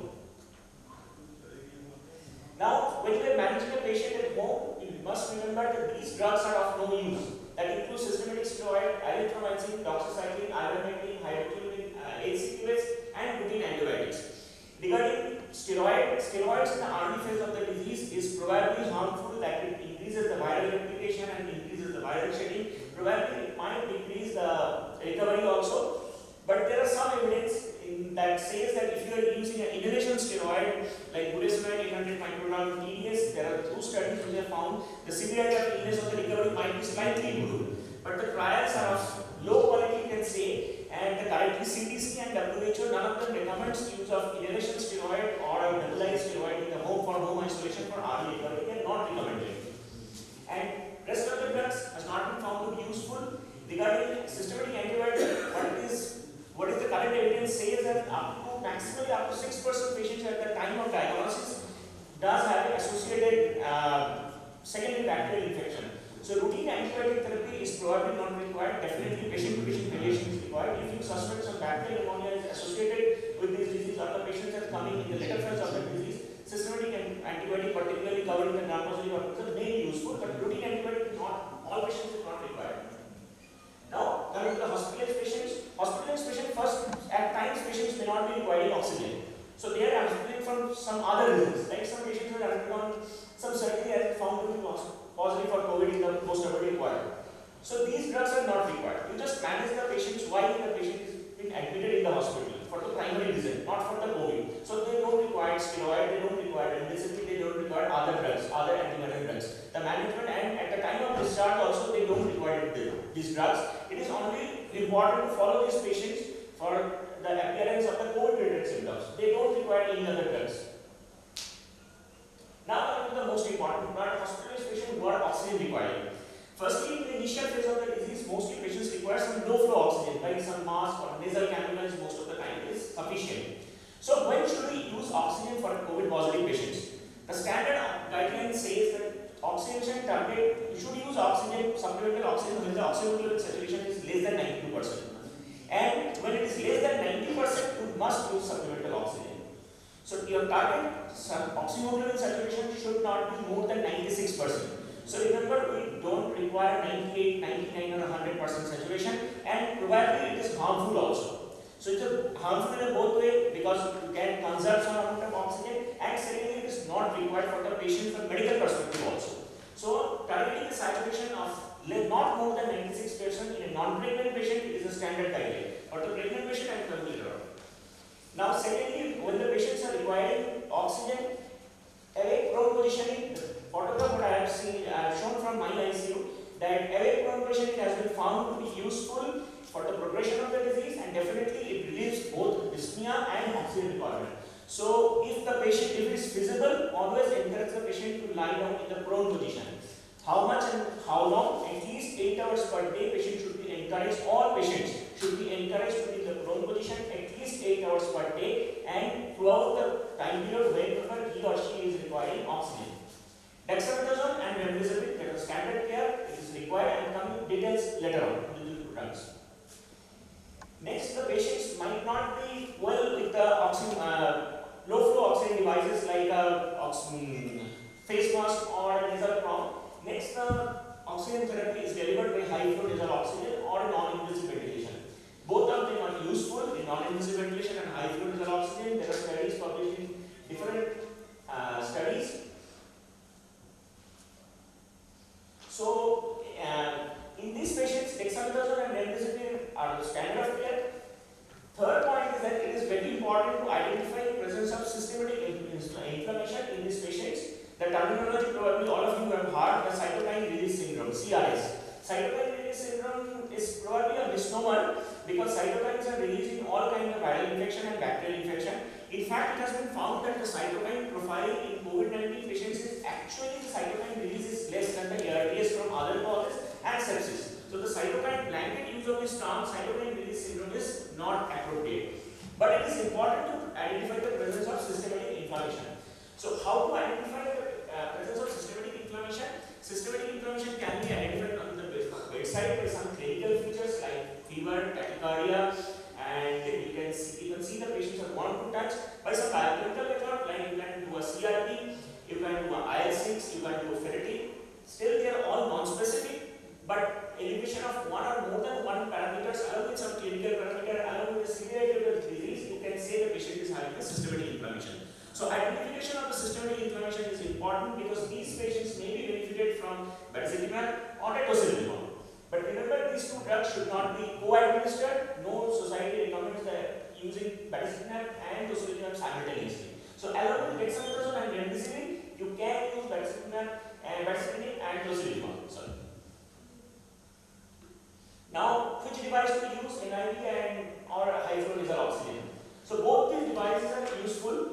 Now, when we are managing a patient at home, we must remember that these drugs are of no use. That includes systemic steroid, erythromycin, doxycycline, ivermectin, hydroquinone, HCQS, and routine antibiotics. Regarding steroids in the early phase of the disease is probably harmful, that it increases the viral replication and increases the viral shedding. Probably it might decrease the recovery also. But there are some evidence that says that if you are using an inhalation steroid like budesonide 800 microgram TDS, there are 2 studies which have found the severity of illness of the recovery might be slightly improved. But the trials are of low quality, you can say, and the currently CDC and WHO, none of them recommends use of inhalation steroid or a nebulized steroid in the home for home isolation for early recovery. They are not recommended. And rest of the drugs has not been found to be useful. Regarding systematic antibiotics, what is the current evidence says that maximally up to 6% patients at the time of diagnosis does have an associated secondary bacterial infection. So routine antibiotic therapy is probably not required. Definitely patient-to-patient variation is required. If you suspect some bacterial pneumonia is associated with this disease or the patient is coming in the later phase of the disease, systematic antibiotic, particularly covering the gram-positive organisms, may be useful, but routine antibiotic, not all patients is not required. Now, coming to the hospitalized patients. Hospitalized patients, first, at times patients may not be requiring oxygen. So they are hospitalized from some other reasons. Like some patients who have undergone some surgery and found to be positive for COVID in the post-operative ward. So these drugs are not required. You just manage the patients while the patient is being admitted in the hospital for the primary reason, not for the COVID. So they don't require steroid, they don't require remdesivir, they don't require other drugs, other antiviral drugs. The management and at the time of discharge also they don't require these drugs. It is only important to follow these patients for the appearance of the COVID-related symptoms. They don't require any other drugs. Now coming to the most important part, hospitalized patients who are oxygen requiring. Firstly, in the initial phase of the disease, mostly patients require some low flow oxygen, like some mask or nasal cannulas most of the time is sufficient. So when should we use oxygen for COVID positive patients? The standard guideline says that oxygenation target, you should use oxygen, supplemental oxygen when the oxygen saturation is less than 92%. And when it is less than 90%, you must use supplemental oxygen. So your target oxygen saturation should not be more than 96%. So remember, we don't require 98, 99 or 100% saturation, and probably it is harmful also. So it is harmful in both ways because you can conserve some amount of oxygen, and secondly it is not required for the patient from medical perspective also. So targeting the saturation of not more than 96% in a non-pregnant patient is a standard guideline. For the pregnant patient, I will come later on. Now secondly, when the patients are requiring oxygen, awake prone positioning, the photograph what I have seen shown from my ICU, that awake prone positioning has been found to be useful for the progression of the disease, and definitely it relieves both dyspnea and oxygen requirement. So if the patient, if it is feasible, always encourage the patient to lie down in the prone position. How much and how long? At least 8 hours per day patient should be encouraged, all patients should be encouraged to be in the prone position at least 8 hours per day and throughout the time period whenever he or she is requiring oxygen. Dexamethasone and remdesivir, that is standard care, it is required, and coming details later on in the drugs. Next, the patients might not be well with the low flow oxygen devices like face mask or nasal prong. Next, the oxygen therapy is delivered by high flow nasal oxygen or non-invasive ventilation. Both of them are useful in non-invasive ventilation and high flow nasal oxygen. There are studies published in different studies. So, in these patients, dexamethasone and remdesivir are the standard of care. Third point is that it is very important to identify the presence of systematic inflammation in these patients. The terminology probably all of you have heard, the cytokine release syndrome, CRS. Cytokine release syndrome is probably a misnomer because cytokines are released in all kinds of viral infection and bacterial infection. In fact, it has been found that the cytokine profile in COVID-19 patients is actually the cytokine release is less than the ARDS from other causes and sepsis. So the cytokine blanket use of this term, cytokine release syndrome, is not appropriate. But it is important to identify the presence of systematic inflammation. So how to identify the presence of systematic inflammation? Systematic inflammation can be identified on the bedside by some clinical features like fever, tachycardia, and you can see the patients are want to touch by some biochemical method, like you can do a CRP, you can do a IL-6, you can do a ferritin. Still, they are all non-specific, but elevation of one or more than one parameters along with some clinical parameter along with the severity of the disease, you can say the patient is having a systematic inflammation. So identification of the systematic inflammation is important because these patients may be benefited from bevacizumab or tocilizumab. But remember, these two drugs should not be co-administered. No society recommends that using bevacizumab and tocilizumab simultaneously. So along with dexamethasone and remdesivir, you can use bevacizumab and tocilizumab. Sorry. Now, which device to use, NIV and or high flow nasal oxygen? So both these devices are useful,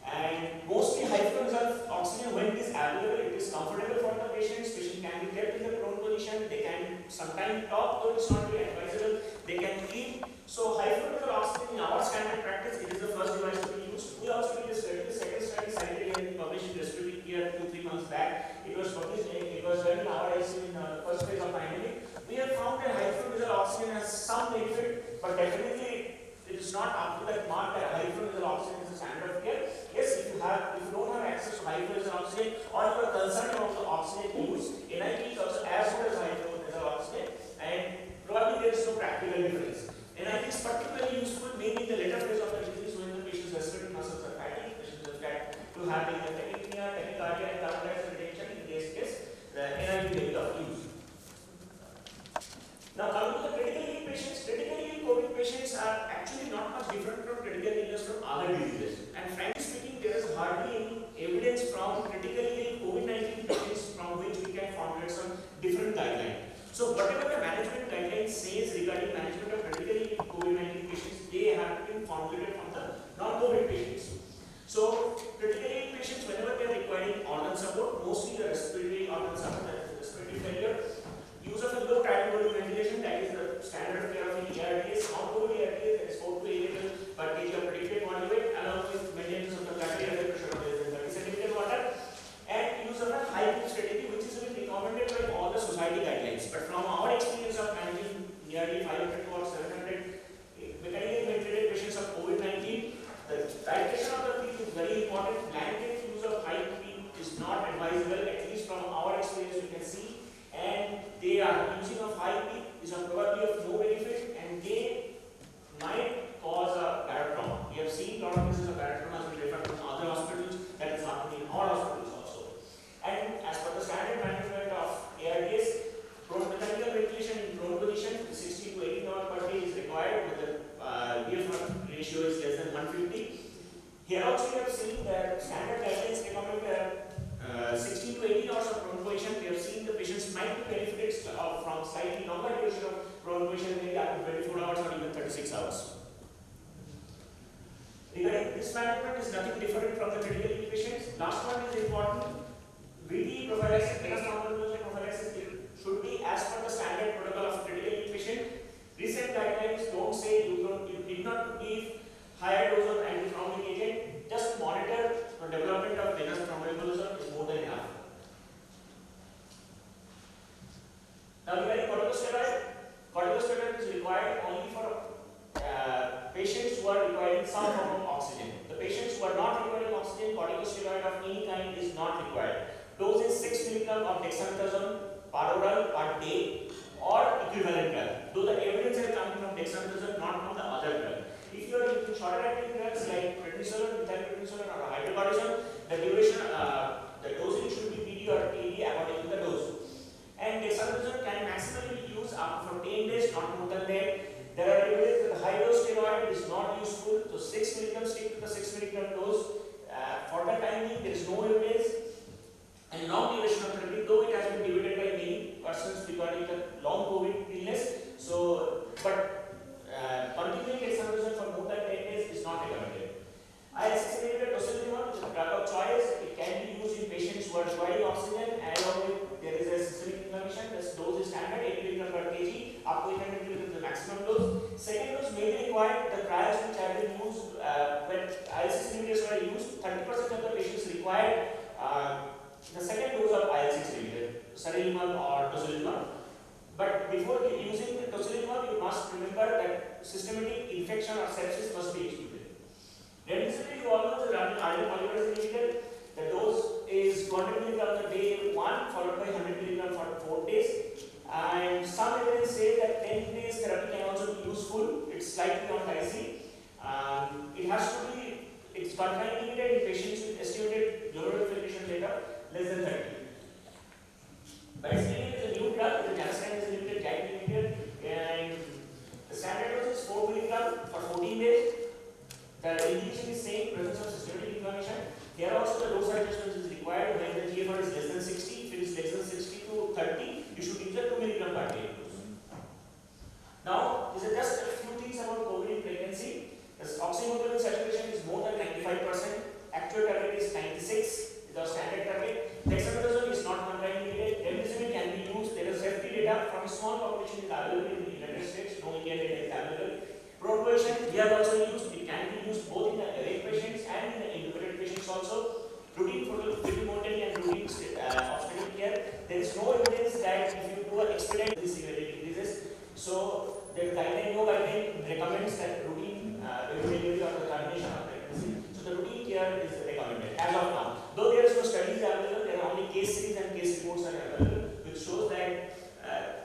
and mostly high flow nasal oxygen, when it is available, it is comfortable for the patients. Patient can be kept in the prone position. They can sometimes talk, though it's not very advisable. They can eat. So high flow nasal oxygen in our standard practice, it is the first device to be used. We also did a study. The second study cited here, published in Respiratory Care 2-3 months back. It was published. It was done in our ICU in the first phase of pandemic. We have found that high flow nasal oxygen has some benefit, but definitely it is not up to that mark that high flow nasal oxygen is a standard of care. Yes, if you don't have access to high flow nasal oxygen, or you are concerned about the oxygen use, NIV is also as good as high flow nasal oxygen, and probably there is no practical difference. NIV is particularly useful maybe in the later phase of the disease when the patient's respiratory muscles are fatty, patients are fat to have the tachypnea, tachycardia, and carbon dioxide retention. In this case, the NIV may be of use. Now coming to the critically ill patients, critically ill COVID patients are actually not much different from critical illness from other diseases. And frankly speaking, there is hardly any evidence from critically ill COVID-19 patients from which we can formulate some different guidelines. So whatever the management guidelines says regarding management of critically ill COVID-19 patients, they have been formulated from the non-COVID patients. So critically ill patients, whenever they are requiring organ support, mostly the respiratory organ support, that is respiratory failure, use of a low tidal volume ventilation, that is the standard of care of an ARDS, non-COVID ARDS, that is 4 to 8 ml per kg of predicted body weight, along with maintenance of the pulmonary artery pressure of less than 30 centimeter water, and use of a high PEEP strategy, which is recommended by all the society guidelines. But from our experience of managing nearly 500 or 700 mechanically ventilated patients of COVID-19, the titration of the PEEP is very important. Blanket use of high PEEP is not advisable, at least from our experience we can see. And they are using of high PEEP is probably of no benefit, and they might cause a bad trauma. We have seen a lot of cases of bad trauma as we refer from other hospitals, that is happening in our hospitals also. And as per the standard management of ARDS, mechanical ventilation in prone position, 60 to 80 hours per day is required, with the BFR ratio is less than 150. Here also we have seen that standard guidelines recommend 16 to 18 hours of prone position. We have seen the patients might be benefited from slightly longer duration of prone position, maybe up to 24 hours or even 36 hours. Regarding this management is nothing different from the critical ill patients. Last one is important. VD prophylaxis, venous thromboembolism prophylaxis should be as per the standard protocol of critical ill patient. Recent guidelines don't say you need not to give higher dose of anti-thrombotic agent. Just monitor the development of venous thromboembolism is more than enough. Now regarding corticosteroid is required only for patients who are requiring some form of oxygen. The patients who are not requiring oxygen, corticosteroid of any kind is not required. Dose is 6 mg of dexamethasone per oral per day or equivalent drug. Though the evidence is coming from dexamethasone, not from the other drug. If you are using shorter acting drugs like prednisolone, methylprednisolone or hydrocortisone, the duration, the dosing should be PD or TD according to the dose. And dexamethasone can maximally be used up for 10 days, not more than that. There are evidence that the high dose steroid is not useful, so 6 mg stick to the 6 mg dose. For the time being, there is no evidence. And long duration of therapy, though it has been debated by many persons regarding the long COVID illness. So, but continuing dexamethasone for more than 10 days is not recommended. IL-6 inhibitor tocilizumab is a drug of choice. It can be used in patients who are requiring oxygen and along with there is a systemic inflammation. This dose is standard 8 mg per kg. Up to 800 mg is the maximum dose. Second dose may be required. The trials which have been used when IL-6 inhibitors were used, 30% of the patients required the second dose of IL-6 inhibitor, sarilumab or tocilizumab. But before using tocilizumab, you must remember that systemic infection or sepsis must be excluded. Remdesivir, you all know, the iron polymerase inhibitor. The dose is 200 mg on day 1, followed by 100 mg for 4 days. And some evidence say that 10 days therapy can also be useful. It's slightly on dicey. It has to be, it's contraindicated in patients with estimated glomerular filtration data less than 30. Baricitinib is a new drug, the Janssen is a limited JAK inhibitor, and the standard dose is 4 mg for 14 days. The indication is same, presence of systemic inflammation. Here also the dose adjustment is required when the GFR is less than 60. If it is less than 60 to 30, you should use a 2 mg per day dose. Now, these are just a few things about COVID in pregnancy. The oxyhemoglobin saturation is more than 95%. Actual target is 96. The standard target. Dexamethasone is not contraindicated. Remdesivir can be used. There is safety data from a small population is available in the United States. No Indian data is available. Prohibition, we have also used. It can be used both in the awake patients and in the intubated patients also. Routine fetal mortality and routine obstetric care. There is no evidence that if you do an expedite, this severity decreases. So the guideline, no guideline recommends that routine delivery or the termination of pregnancy. So the routine care is recommended as of now. Though there is no studies available, there are only case series and case reports are available, which shows that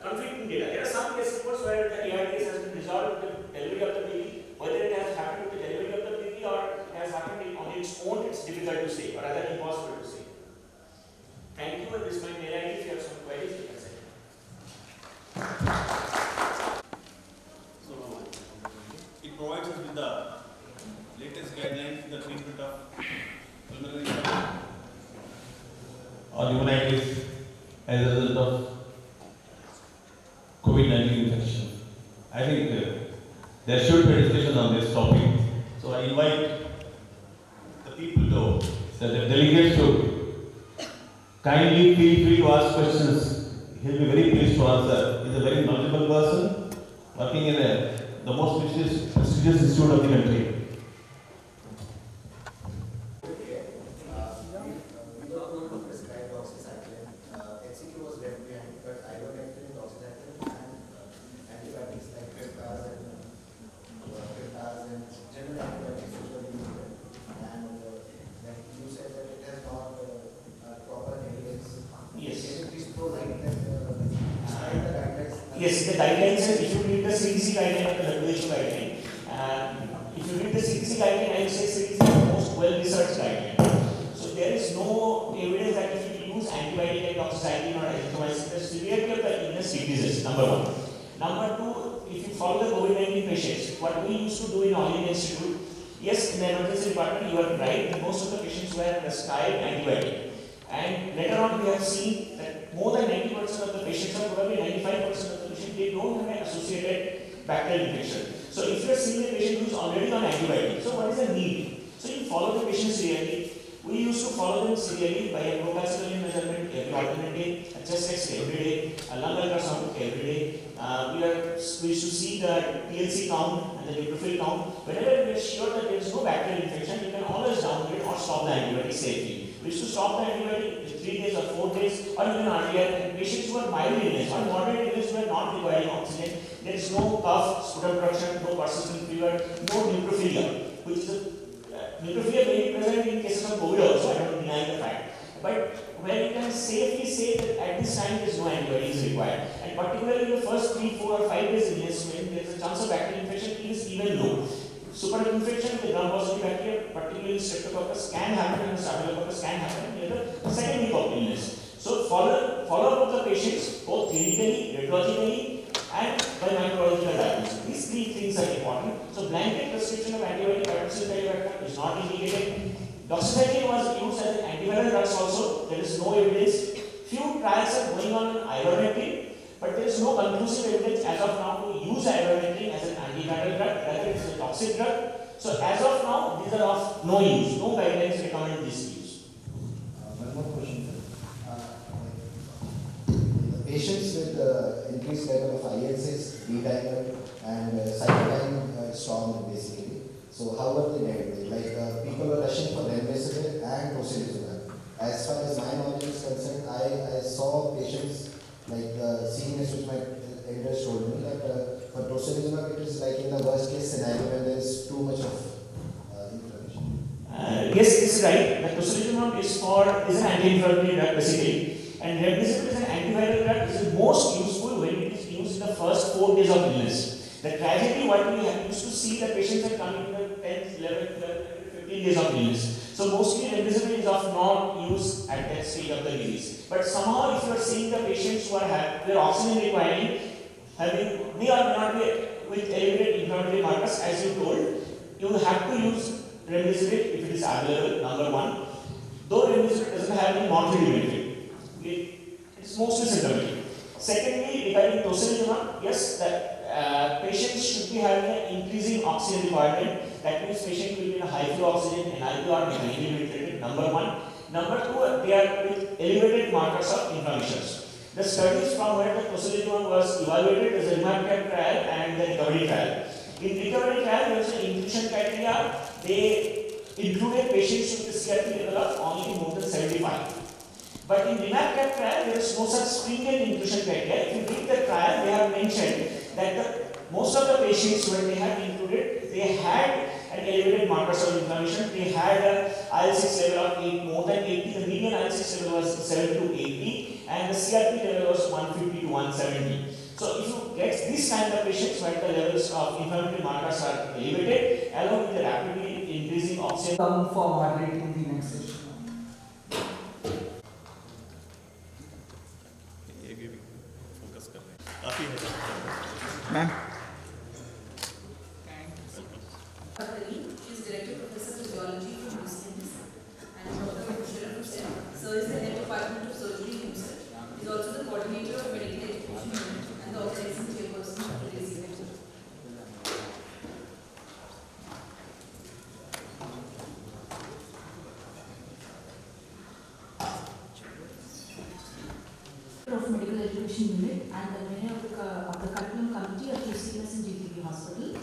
conflicting data. There are some case reports where the ARDS has been resolved with the delivery of the baby. Whether it has happened with the delivery of the baby or it has happened on its own, it's difficult to say, or rather impossible to say. Thank you, and this is my mail ID. If you have some queries, you can send. So, it provides us with the latest guidelines in the treatment of pulmonary or pneumonitis as a result of COVID-19 infection. I think there should be a discussion on this topic. So I invite the people to, the delegates to kindly feel free to ask questions. He'll be very pleased to answer. He's a very knowledgeable person working in the most prestigious institute of the country. Yes, the guidelines, if you read the CDC guideline or the WHO guideline, if you read the CDC guideline, I would say CDC is the most well-researched guideline. So there is no evidence that if you use antibiotic like doxycycline or azithromycin, the severity of the illness decreases, number one. Number two, if you follow the COVID-19 patients, what we used to do in All India Institute, yes, in the emergency department, you are right, that most of the patients were prescribed antibiotic. And later on, we have seen that more than 90% of the patients, or probably 95% of the patients, they don't have an associated bacterial infection. So if you are seeing a patient who is already on antibiotics, so what is the need? So you follow the patient serially. We used to follow them serially by a procalcitonin measurement every alternate day, a chest X-ray every day, a lung ultrasound every day. We used to see the PLC count and the neutrophil count. Whenever we are sure that there is no bacterial infection, you can always downgrade or stop the antibiotic safely. We used to stop the antibiotic in 3 days or 4 days or even earlier in patients who are mild illness or moderate illness. not requiring oxygen. There is no cough, sputum production, no persistent fever, no neutrophilia, which is neutrophilia may be present in cases of COVID also, I don't deny the fact. But where you can safely say that at this time there is no antibiotics required. And particularly in the first 3, 4 or 5 days illness, when there is a chance of bacterial infection, it is even low. Superinfection with gram-positive bacteria, particularly streptococcus, can happen and staphylococcus can happen in the second week of illness. So follow-up of the patients, both clinically, radiologically, and by microbiological diagnosis. These 3 things are important. So blanket prescription of antibiotic Bacillus is not indicated. Doxycycline was used as an antiviral drugs also. There is no evidence. Few trials are going on in ivermectin, but there is no conclusive evidence as of now to use ivermectin as an antiviral drug, rather it is a toxic drug. So as of now, these are of no use. No guidelines recommend this use. One more question, sir. The patients with increased level of IL-6, D-dimer, and cytokine storm, basically. So how are they dealt with? Like people are rushing for remdesivir and tocilizumab. As far as my knowledge is concerned, I saw patients like seniors which my elders told me that for tocilizumab it is like in the worst case scenario when there is too much of inflammation. Yes, this is right. The tocilizumab is an anti-inflammatory drug basically, and remdesivir is an antiviral drug. It is most useful when it is used in the first 4 days of illness. The tragedy what we have used to see the patients are coming in the 10th, 11th, 12th, 15 days of illness. So mostly remdesivir is of not use at that stage of the disease. But somehow if you are seeing the patients who are their oxygen requiring, having may or may not be with elevated inflammatory markers as you told, you have to use remdesivir if it is available, number 1. Though remdesivir doesn't have any mortality benefit, it is mostly symptomatic. Secondly, regarding tocilizumab, yes, that patients should be having an increasing oxygen requirement. That means patient will be in a high flow oxygen, NIP or mechanically ventilated, number 1. Number 2, they are with elevated markers of inflammations. The studies from where the tocilizumab was evaluated as a REMAP-CAP trial and the recovery trial. In recovery trial, there was an inclusion criteria. They included patients with a CRP level of only more than 75. But in REMAP-CAP trial, there is no such stringent inclusion criteria. If you read the trial, they have mentioned that most of the patients when they had included, they had an elevated markers of inflammation. They had a IL-6 level of 8, more than 80. The median IL-6 level was 7 to 80, and the CRP level was 150 to 170. So if you get this kind of patients where the levels of inflammatory markers are elevated, along with the rapidly increasing oxygen. Come for moderating the next session. Ma'am. She is Director Professor of Physiology from UCMS and Dr. Kushira from STEM. Sir is the Head Department of Surgery in UCMS. He is also the Coordinator of Medical Education Unit and the Organizing Chairperson of today's event. Of Medical Education Unit and the Convener of the Curriculum Committee of UCMS and GTB Hospital.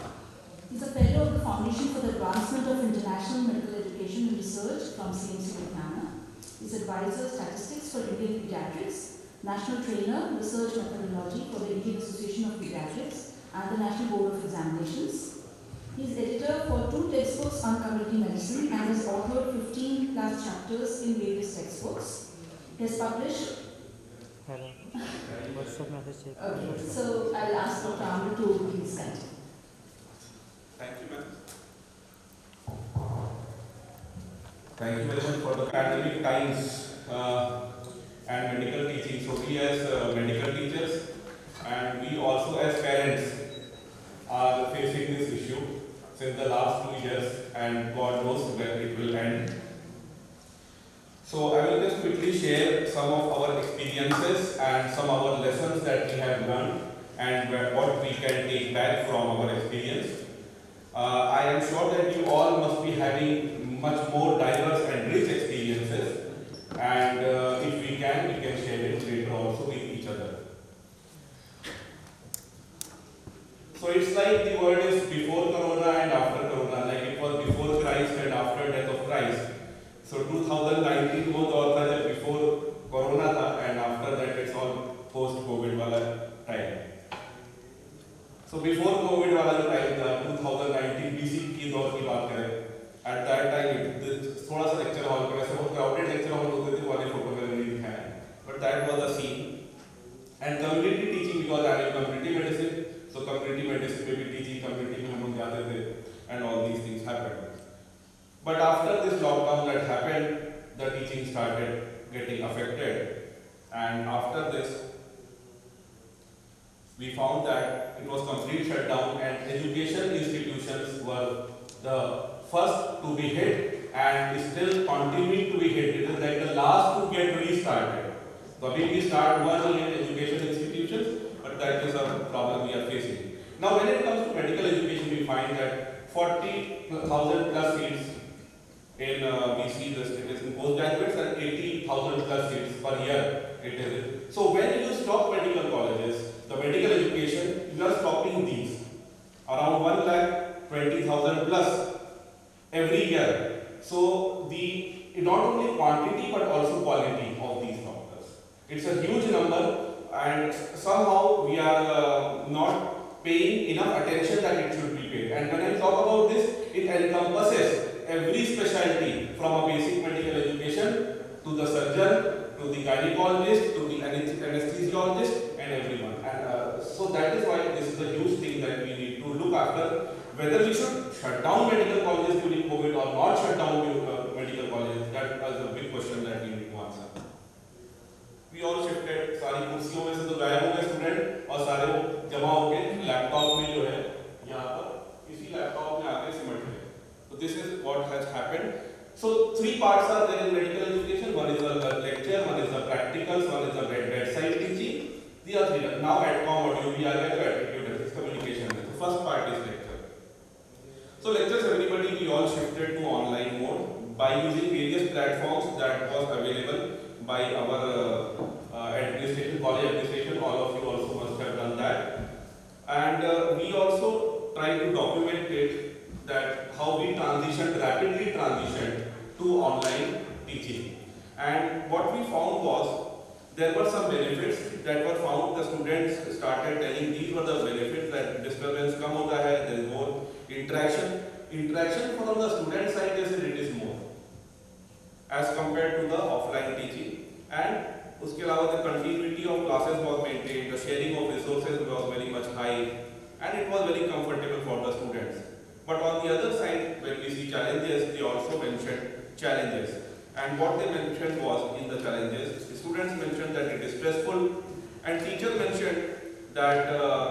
He is a Fellow of the Foundation for the Advancement of International Medical Education and Research from CMC Vignana. He is Advisor Statistics for Indian Pediatrics, National Trainer, Research Methodology for the Indian Association of Pediatrics and the National Board of Examinations. He is editor for 2 textbooks on community medicine and has authored 15 plus chapters in various textbooks. He has published. Okay, so I'll ask Dr. Amber to please continue. Thank you, ma'am. Thank you very much for the pandemic times and medical teaching. So we as medical teachers and we also as parents are facing this issue since the last 2 years, and God knows when it will end. So I will just quickly share some of our experiences and some of our lessons that we have learned and what we can take back from our experience. I am sure that you all must be having much more diverse and rich experiences, and if we can share it later also with each other. So it's like the word is before Corona and after Corona, like it was before Christ and after death of Christ. So 2019 was also before Corona and after that it's all post-COVID wala time. So before COVID वाला जो time था 2019 BC की दौर की बात करें, at that time थोड़ा सा लेक्चर हॉल का वैसे बहुत क्राउडेड लेक्चर हॉल होते थे, वाले फोटो में नहीं दिखाया, but that was the scene. And community teaching because I am community medicine, so community medicine में भी teaching community में हम लोग जाते थे and all these things happened. But after this lockdown that happened, the teaching started getting affected, and after this we found that it was complete shutdown and education institutions were the first to be hit and still continuing to be hit. It is like the last to get restarted. So we start one in education institutions, but that is a problem we are facing. Now when it comes to medical education, we find that 40,000 plus seats in we see this, it is in postgraduates, and 80,000 plus seats per year it is. So when you stop medical colleges, the medical education, you are stopping these around 1,20,000 plus every year. So the not only quantity but also quality of these doctors. It's a huge number, and somehow we are not paying enough attention that it should be paid. And when I talk about this, it encompasses every specialty from a basic medical education to the surgeon, to the gynecologist, to the anesthesiologist, and everyone. And so that is why this is a huge thing that we need to look after. Whether we should shut down medical colleges during COVID or not shut down medical colleges, that is a big question that we need to answer. We all shifted, सारी कुर्सियों में से तो गायब हो गए student और सारे जमा होके लैपटॉप में जो है यहाँ पर इसी लैपटॉप में आके सिमट गए. So this is what has happened. So three parts are there in medical education. One is the lecture, one is the practicals, one is the bedside teaching. These are three. Now AdCom module we are going to attitude communication. The first part is lecture. So lectures, everybody, we all shifted to online mode by using various platforms that was available by our administration, college administration. All of you also must have done that. And we also try to document it, that how we rapidly transitioned to online teaching. And what we found was, there were some benefits that were found. The students started telling these were the benefits, that disturbance come hota hai, there is more interaction. Interaction from the student side, they said it is more as compared to the offline teaching. And uske alawa the continuity of classes was maintained, the sharing of resources was very much high, and it was very comfortable for the students. But on the other side, when we see challenges, they also mentioned challenges. And what they mentioned was, in the challenges, the students mentioned that it is stressful, and teachers mentioned that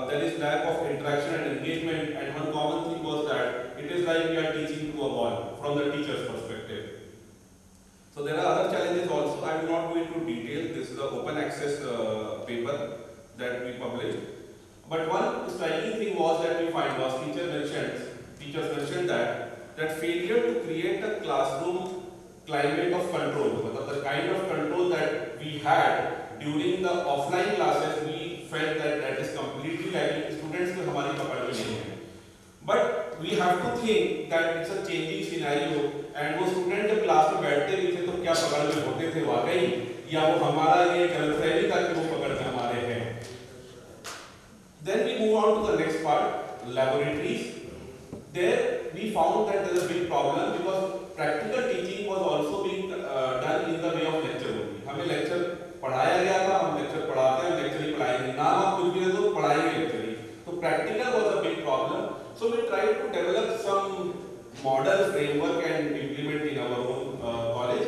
there is lack of interaction and engagement, and one common thing was that it is like we are teaching to a wall from the teacher's perspective. So there are other challenges also. I will not go into detail. This is an open access paper that we published. But one striking thing was that we find was teachers mentioned that failure to create a classroom climate of control, the kind of control that we had during the offline classes, we felt that that is completely lacking. Students को हमारी पकड़ में नहीं है. But we have to think that it's a changing scenario, and वो student जब class में बैठते भी थे तो क्या पकड़ में होते थे वाकई, या वो हमारा ये गलतफहमी था कि वो पकड़ में हमारे हैं. Then we move on to the next part, laboratories. There we found that there is a big problem because practical teaching was also being done in the way of lecture only. हमें lecture पढ़ाया गया था, हम lecture पढ़ाते हैं, lecture ही पढ़ाएंगे. ना आप कुछ भी दे तो पढ़ाएंगे lecture he. So practical was a big problem. So we tried to develop some model framework and implement in our own college.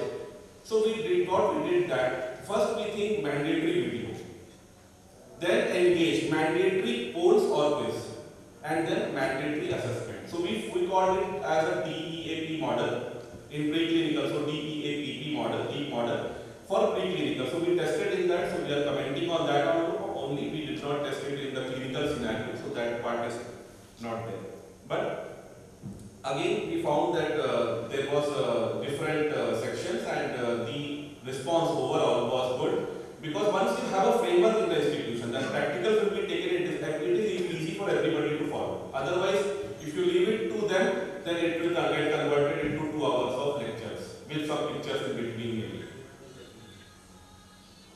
So we did that. First we think mandatory video. Then engage, mandatory polls or quiz, and then mandatory assessment. So we called it as a DEAP model in preclinical. So DEAPP model, DEAP model for preclinical. So we tested in that. So we are commenting on that only. We did not test it in the clinical scenario. So that part is not there. But again, we found that there was different sections, and the response overall was good. Because once you have a framework in the institution, then practicals will be taken, it is easy for everybody to follow. Otherwise, if you leave it to them, then it will get converted into 2 hours of lectures with some pictures in between maybe.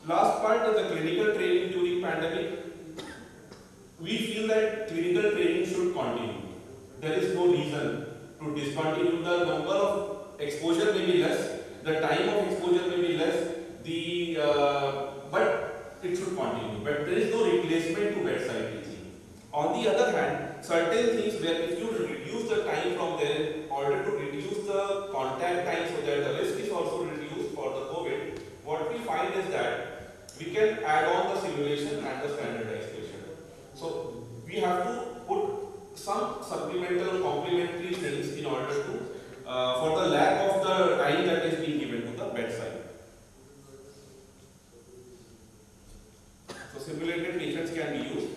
Last part is the clinical training during pandemic. we feel that clinical training should continue. There is no reason to discontinue. The number of exposure may be less, the time of exposure may be less, but it should continue. But there is no replacement to bedside teaching. On the other hand, certain things where if you reduce the time from there in order to reduce the contact time so that the risk is also reduced for the COVID, what we find is that we can add on the simulation and the standardization. So we have to put some supplemental complementary things in order to for the lack of the time that is being given to the bedside. So simulated patients can be used.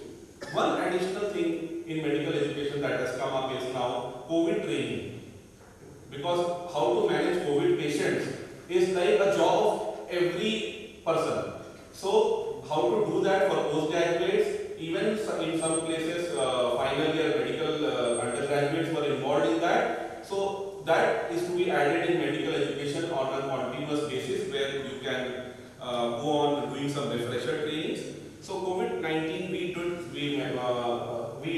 One additional thing in medical education that has come up is now COVID training. Because how to manage COVID patients is like a job of every person. So how to do that for postgraduates, even in some places final year medical undergraduates were involved in that. So that is to be added in medical education on a continuous basis where you can go on doing some refresher trainings. So COVID-19 we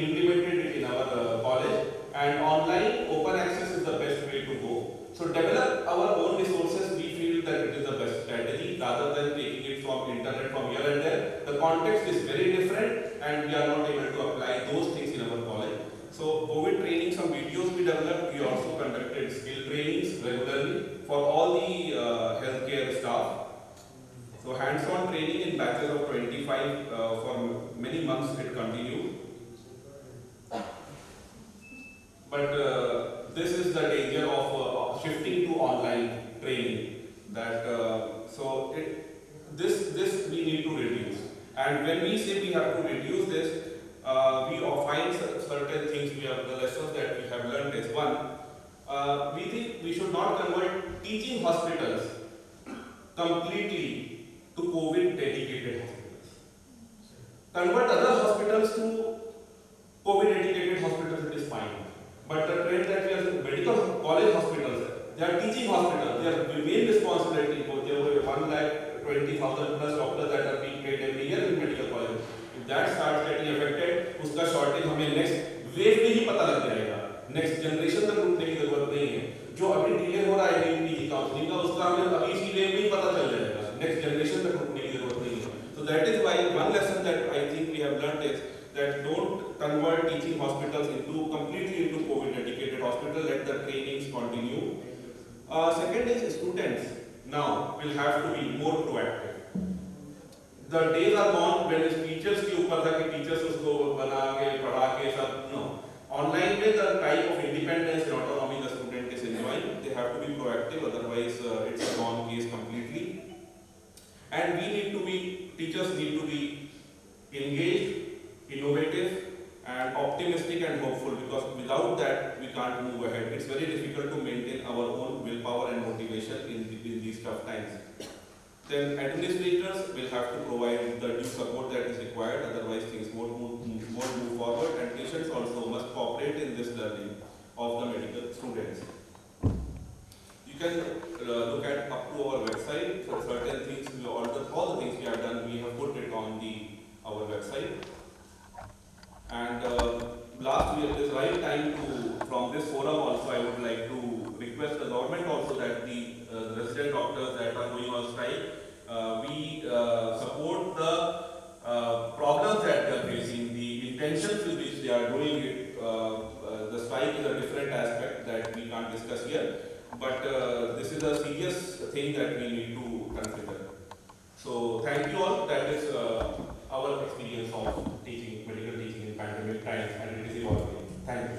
implemented it in our college, and online open access is the best way to go. So develop our own resources, we feel that it is the best strategy rather than taking it from internet from here and there. The context is very different and we are not able to apply those things in our college. So COVID training, some videos we developed, we also conducted skill trainings regularly for all the healthcare staff. So hands-on training in batches of 25 for many months it continued. But this is the danger of shifting to online training. That this we need to reduce. And when we say we have to reduce this, we find certain things. We have the lessons that we have learned is one. We think we should not convert teaching hospitals completely to COVID dedicated hospitals. Convert other hospitals to COVID dedicated hospitals, it is fine. But the trend that we have in medical college hospitals, they are teaching hospitals, their main responsibility, there were 1,20,000 plus doctors that are being paid every year in medical college. If that starts getting affected, उसका shortage हमें next wave में ही पता लग जाएगा. Next generation तक रुकने की जरूरत नहीं है. जो अभी डिले हो रहा है NEET काउंसलिंग का, उसका हमें अभी इसी wave में ही पता चल जाएगा. Next generation तक रुकने की जरूरत नहीं है. So that is why one lesson that I think we have learned is that don't convert teaching hospitals completely into COVID dedicated hospital. Let the trainings continue. Second is students now will have to be more proactive. The days are gone when teachers के ऊपर था कि teachers उसको बना के पढ़ा के सब no. Online में the type of independence and autonomy the student is enjoying, they have to be proactive. Otherwise, it's a gone case completely. And teachers need to be engaged, innovative, and optimistic and hopeful, because without that we can't move ahead. It's very difficult to maintain our own willpower and motivation in these tough times. Then administrators will have to provide the due support that is required, otherwise things won't move forward, and patients also must cooperate in this learning of the medical students. You can look at up to our website for certain things. All the things we have done, we have put it on our website. And last year, it is right time to, from this forum also, I would like to request the government also that the resident doctors that are going on strike, we support the problems that they are facing, the intentions with which they are doing it. The strike is a different aspect that we can't discuss here, but this is a serious thing that we need to consider. So thank you all. That is our experience of teaching, medical teaching in pandemic times, and it is evolving. Thank you.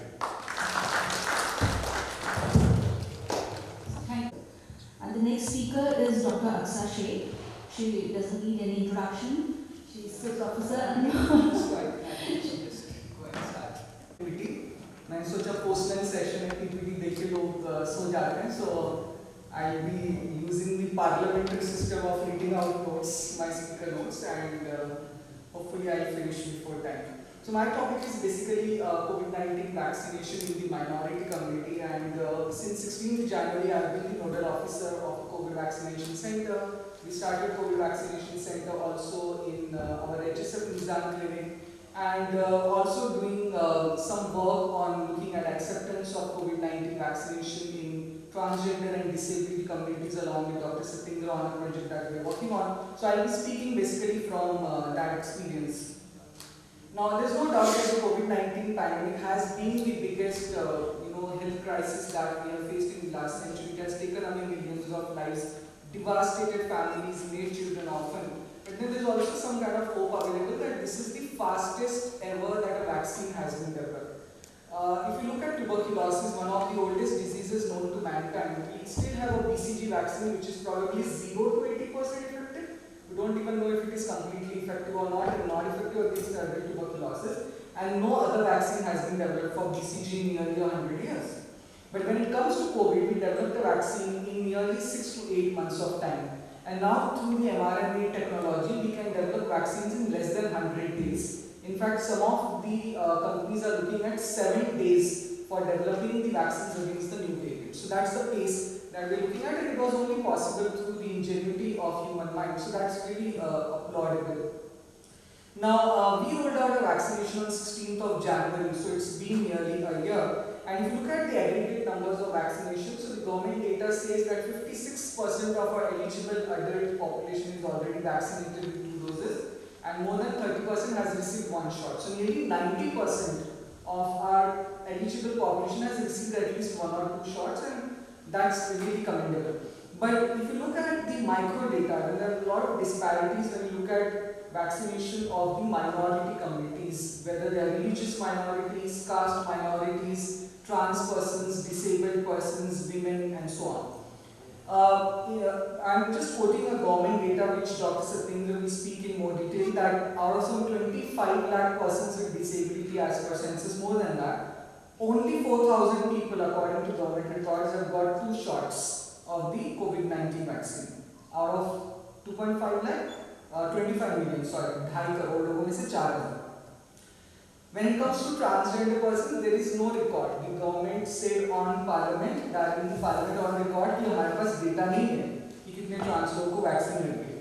Thank you. And the next speaker is Dr. Aksa Sheikh. She doesn't need any introduction. She's the professor. मैंने सोचा postman session में PPT देख के लोग सो जाते हैं, so I'll be using the parliamentary system of reading out notes, my speaker notes, and hopefully I'll finish before time. So my topic is basically COVID-19 vaccination in the minority community, and since 16th January I've been the nodal officer of COVID vaccination center. We started COVID vaccination center also in our HSF Nizam clinic, and also doing some work on looking at acceptance of COVID-19 vaccination in transgender and disability communities along with Dr. Satyendra on a project that we are working on. So I'll be speaking basically from that experience. Now, there's no doubt that the COVID-19 pandemic has been the biggest health crisis that we have faced in the last century. It has taken away millions of lives, devastated families, made children orphan. But then there's also some kind of hope available that this is the fastest ever that a vaccine has been developed. If you look at tuberculosis, one of the oldest diseases known to mankind, we still have a BCG vaccine which is probably 0 to 80% effective. We don't even know if it is completely effective or not, and not effective against tuberculosis. And no other vaccine has been developed for BCG in nearly 100 years. But when it comes to COVID, we developed a vaccine in nearly 6 to 8 months of time. And now through the mRNA technology, we can develop vaccines in less than 100 days. In fact, some of the companies are looking at 7 days for developing the vaccines against the new variant. So that's the pace that we're looking at, and it was only possible through the ingenuity of human mind. So that's really applaudable. Now, we rolled out a vaccination on 16th of January, so it's been nearly a year. And if you look at the aggregate numbers of vaccinations, so the government data says that 56% of our eligible adult population is already vaccinated with 2 doses, and more than 30% has received 1 shot. So nearly 90% of our eligible population has received at least 1 or 2 shots, and that's really commendable. But if you look at the micro data, there are a lot of disparities when you look at vaccination of the minority communities, whether they are religious minorities, caste minorities, trans persons, disabled persons, women, and so on. I'm just quoting a government data which Dr. Satyendra will speak in more detail, that out of some 25 lakh persons with disability as per census, more than that, only 4,000 people according to government records have got 2 shots of the COVID-19 vaccine. Out of 2.5 lakh, 25 million, sorry, 2.5 crore लोगों में से 4 हजार. When it comes to transgender persons, there is no record. The government said on parliament, that in the parliament on record कि हमारे पास data नहीं है कि कितने trans लोगों को vaccine मिल गई.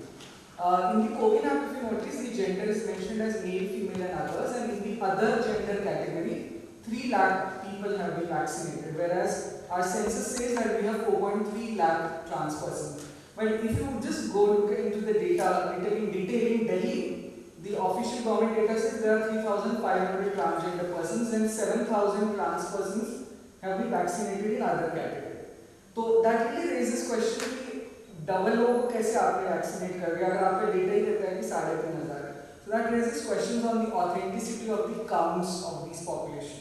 In the COVID app, if you notice, the gender is mentioned as male, female, and others, and in the other gender category, 3 lakh people have been vaccinated, whereas our census says that we have 4.3 lakh trans persons. But if you just go look into the data in detail in Delhi, the official government data says there are 3,500 transgender persons and 7,000 trans persons have been vaccinated in other category. So that really raises question कि double लोगों को कैसे आपने vaccinate कर दिया अगर आपका data ही कहता है कि 3,500. So that raises questions on the authenticity of the counts of these population.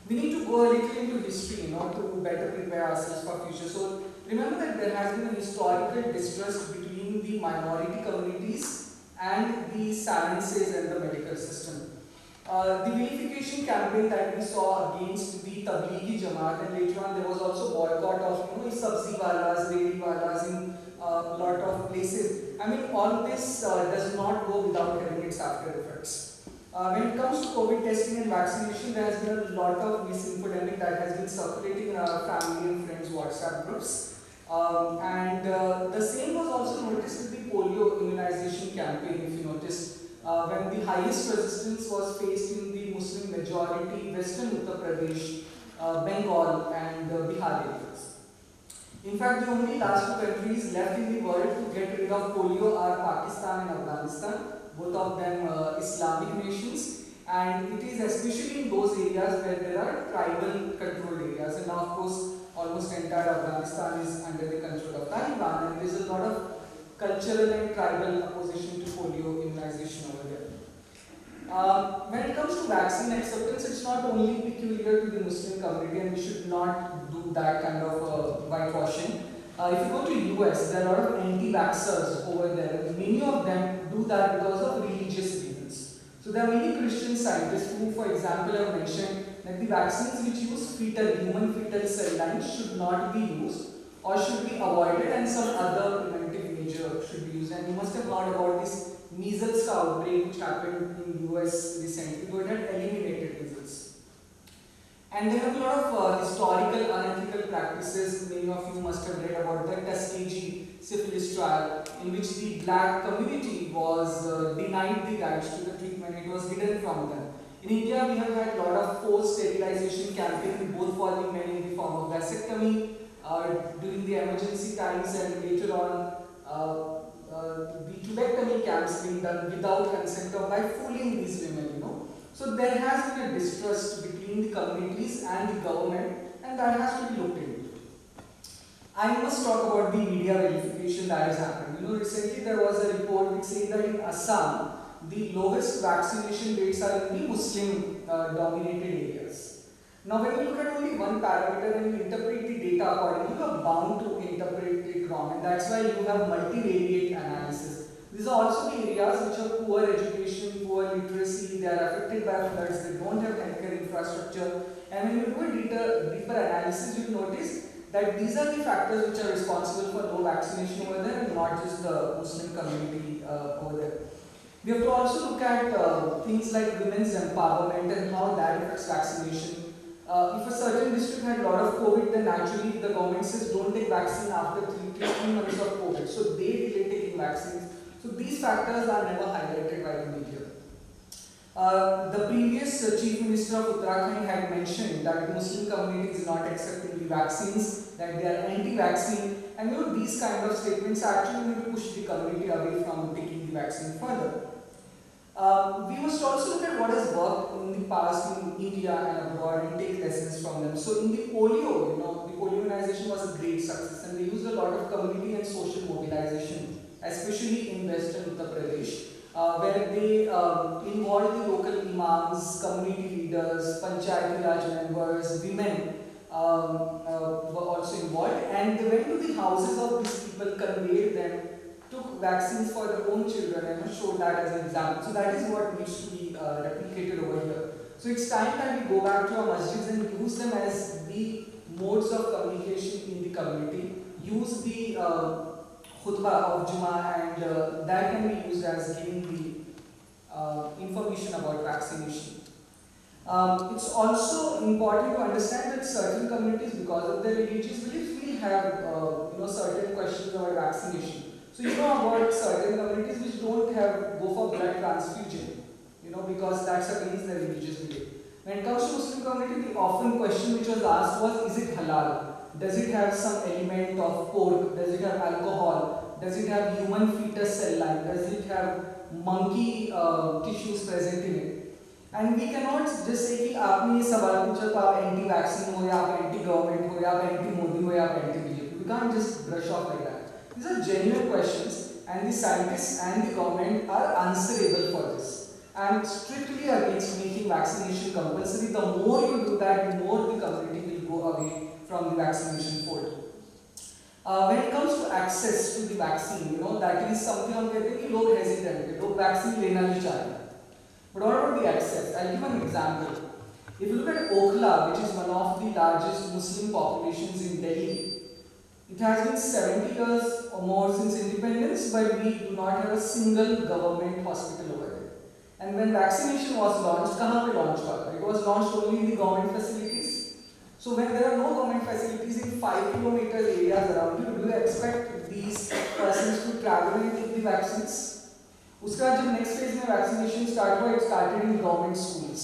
We need to go a little into history, to better prepare ourselves for future. So remember that there has been a historical distrust between the minority communities and the sciences and the medical system. The vilification campaign that we saw against the Tablighi Jamaat, and later on there was also boycott of sabzi walas, redi walas in a lot of places. I mean, all this does not go without having its after effects. When it comes to COVID testing and vaccination, there has been a lot of misinformation that has been circulating in our family and friends WhatsApp groups. The same was also noticed with the polio immunization campaign, if you notice, when the highest resistance was faced in the Muslim majority Western Uttar Pradesh, Bengal and Bihar areas. In fact, the only last 2 countries left in the world to get rid of polio are Pakistan and Afghanistan, both of them Islamic nations, and it is especially in those areas where there are tribal controlled areas, and now of course almost entire Afghanistan is under the control of Taliban, and there is a lot of cultural and tribal opposition to polio immunization over there. When it comes to vaccine acceptance, it's not only peculiar to the Muslim community, and we should not do that kind of whitewashing. If you go to US, there are a lot of anti-vaxxers over there, and many of them do that because of religious reasons. So there are many Christian scientists who, for example, have mentioned that the vaccines which use human fetal cell lines should not be used or should be avoided, and some other preventive measure should be used. And you must have heard about this measles outbreak which happened in US recently, though it had eliminated measles. And they have a lot of historical unethical practices. Many of you must have read about the Tuskegee syphilis trial, in which the black community was denied the rights to the treatment. It was hidden from them. In India, we have had a lot of forced sterilization campaign, both for the men in the form of vasectomy during the emergency times, and later on the tubectomy camps being done without consent or by fooling these women, you know. So there has been a distrust between the communities and the government, and that has to be looked into. I must talk about the media verification that has happened. You know, recently there was a report which said that in Assam, the lowest vaccination rates are in the Muslim dominated areas. Now when you look at only one parameter and you interpret the data accordingly, you are bound to interpret it wrong, and that's why you have multivariate analysis. These are also the areas which are poor education, poor literacy, they are affected by floods, they don't have healthcare infrastructure, and when you do a deeper analysis, you will notice that these are the factors which are responsible for low vaccination over there, and not just the Muslim community over there. We have to also look at things like women's empowerment and how that affects vaccination. If a certain district had a lot of COVID, then naturally the government says don't take vaccine after 3 months of COVID. So they delay taking vaccines. So these factors are never highlighted by the media. The previous Chief Minister of Uttarakhand had mentioned that the Muslim community is not accepting the vaccines, that they are anti-vaccine, and you know, these kind of statements actually will push the community away from taking the vaccine further. We must also look at what has worked in the past in India and abroad and take lessons from them. So in the polio, you know, the polio immunization was a great success, and they used a lot of community and social mobilization, especially in Western Uttar Pradesh, where they involved the local imams, community leaders, panchayati raj members, women were also involved, and they went to the houses of these people, conveyed them, took vaccines for their own children, and showed that as an example. So that is what needs to be replicated over here. So it's time that we go back to our masjids and use them as the modes of communication in the community. Use the khutbah of Jummah, and that can be used as giving the information about vaccination. It's also important to understand that certain communities, because of their religious beliefs, will have certain questions about vaccination. So you know about certain communities which don't go for blood transfusion, because that's against their religious belief. When it comes to Muslim community, the often question which was asked was, is it halal? Does it have some element of pork? Does it have alcohol? Does it have human fetus cell line? Does it have monkey tissues present in it? And we cannot just say कि आपने ये सवाल पूछा तो आप anti vaccine हो या आप anti government हो या आप anti Modi हो या आप anti BJP. We can't just brush off like that. These are genuine questions, and the scientists and the government are answerable for this. And strictly against making vaccination compulsory. The more you do that, the more the community will go away from the vaccination fold. When it comes to access to the vaccine, that is something हम कहते हैं कि लोग hesitant हैं, लोग vaccine लेना नहीं चाहते. But what about the access? I'll give an example. If you look at Okhla, which is one of the largest Muslim populations in Delhi, it has been 70 years or more since independence, but we do not have a single government hospital over there. And when vaccination was launched, कहाँ पे launch हुआ था? It was launched only in the government facilities. So when there are no government facilities in 5 kilometers areas around you, do you expect these persons to travel and take the vaccines? उसके बाद जब next phase में vaccination start हुआ, it started in government schools.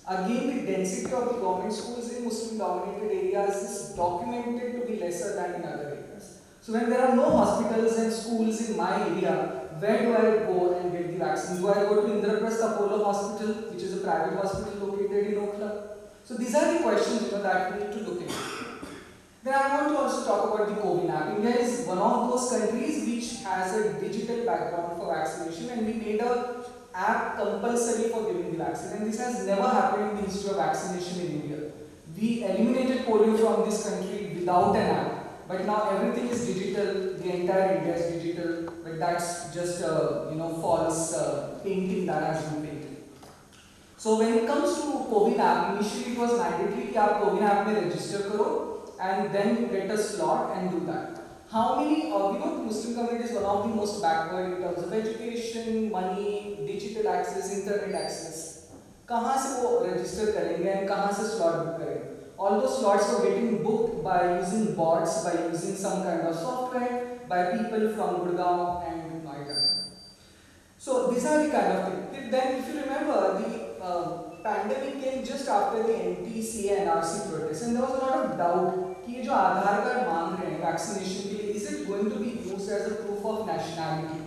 Again, the density of the government schools in Muslim dominated areas is documented to be lesser than in other areas. So when there are no hospitals and schools in my area, where do I go and get the vaccines? Do I go to Indraprasth Apollo Hospital, which is a private hospital located in Okhla? So these are the questions that we need to look into. Then I want to also talk about the COVID app. India is one of those countries which has a digital background for vaccination, and we made a app compulsory for giving the vaccine, and this has never happened in the history of vaccination in India. We eliminated polio from this country without an app, but now everything is digital, the entire India is digital, but that's just false painting that has been painted. So when it comes to COVID app, initially it was mandatory कि आप COVID app में register करो and then you get a slot and do that. How many, the Muslim community is one of the most backward in terms of education, money, digital access, internet access. कहाँ से वो register करेंगे and कहाँ से slot book करेंगे? All those slots were getting booked by using bots, by using some kind of software, by people from Gurgaon and Noida. So these are the kind of things. Then if you remember, the pandemic came just after the NTCA and RC protests, and there was a lot of doubt कि ये जो आधार card मांग रहे हैं vaccination के लिए, is it going to be used as a proof of nationality?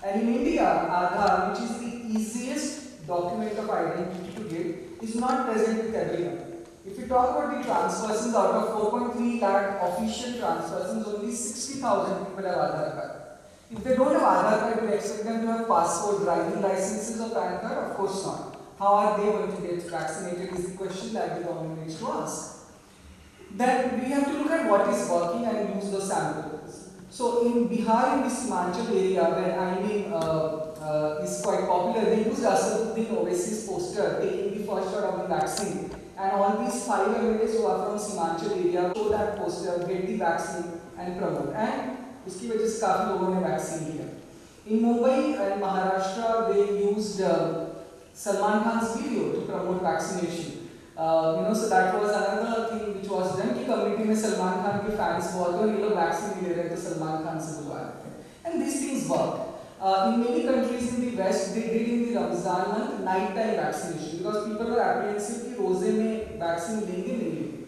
And in India, Aadhaar, which is the easiest document of identity to get, is not present with everyone. If you talk about the trans persons, out of 4.3 lakh official trans persons, only 60,000 people have Aadhaar card. If they don't have Aadhaar card, do you expect them to have passport, driving licenses or PAN card? Of course not. How are they going to get vaccinated is the question that the government needs to ask. Then we have to look at what is working and use the samples. So in Bihar, in this Himachal area, where IME is quite popular, they used Asaduddin Owaisi's poster taking the first shot of the vaccine. And all these 5 MLAs who are from Himachal area show that poster, get the vaccine and promote. And उसकी वजह से काफी लोगों ने vaccine लिया. In Mumbai and Maharashtra, they used Salman Khan's video to promote vaccination. So that was another thing which was done कि community में सलमान खान के fans बहुत हैं और ये लोग वैक्सीन ले रहे हैं तो सलमान खान से बुलवा रहे हैं. And these things work. In many countries in the West, they did in the Ramzan month night-time vaccination because people were apprehensive कि रोजे में vaccine लेंगे नहीं लेंगे.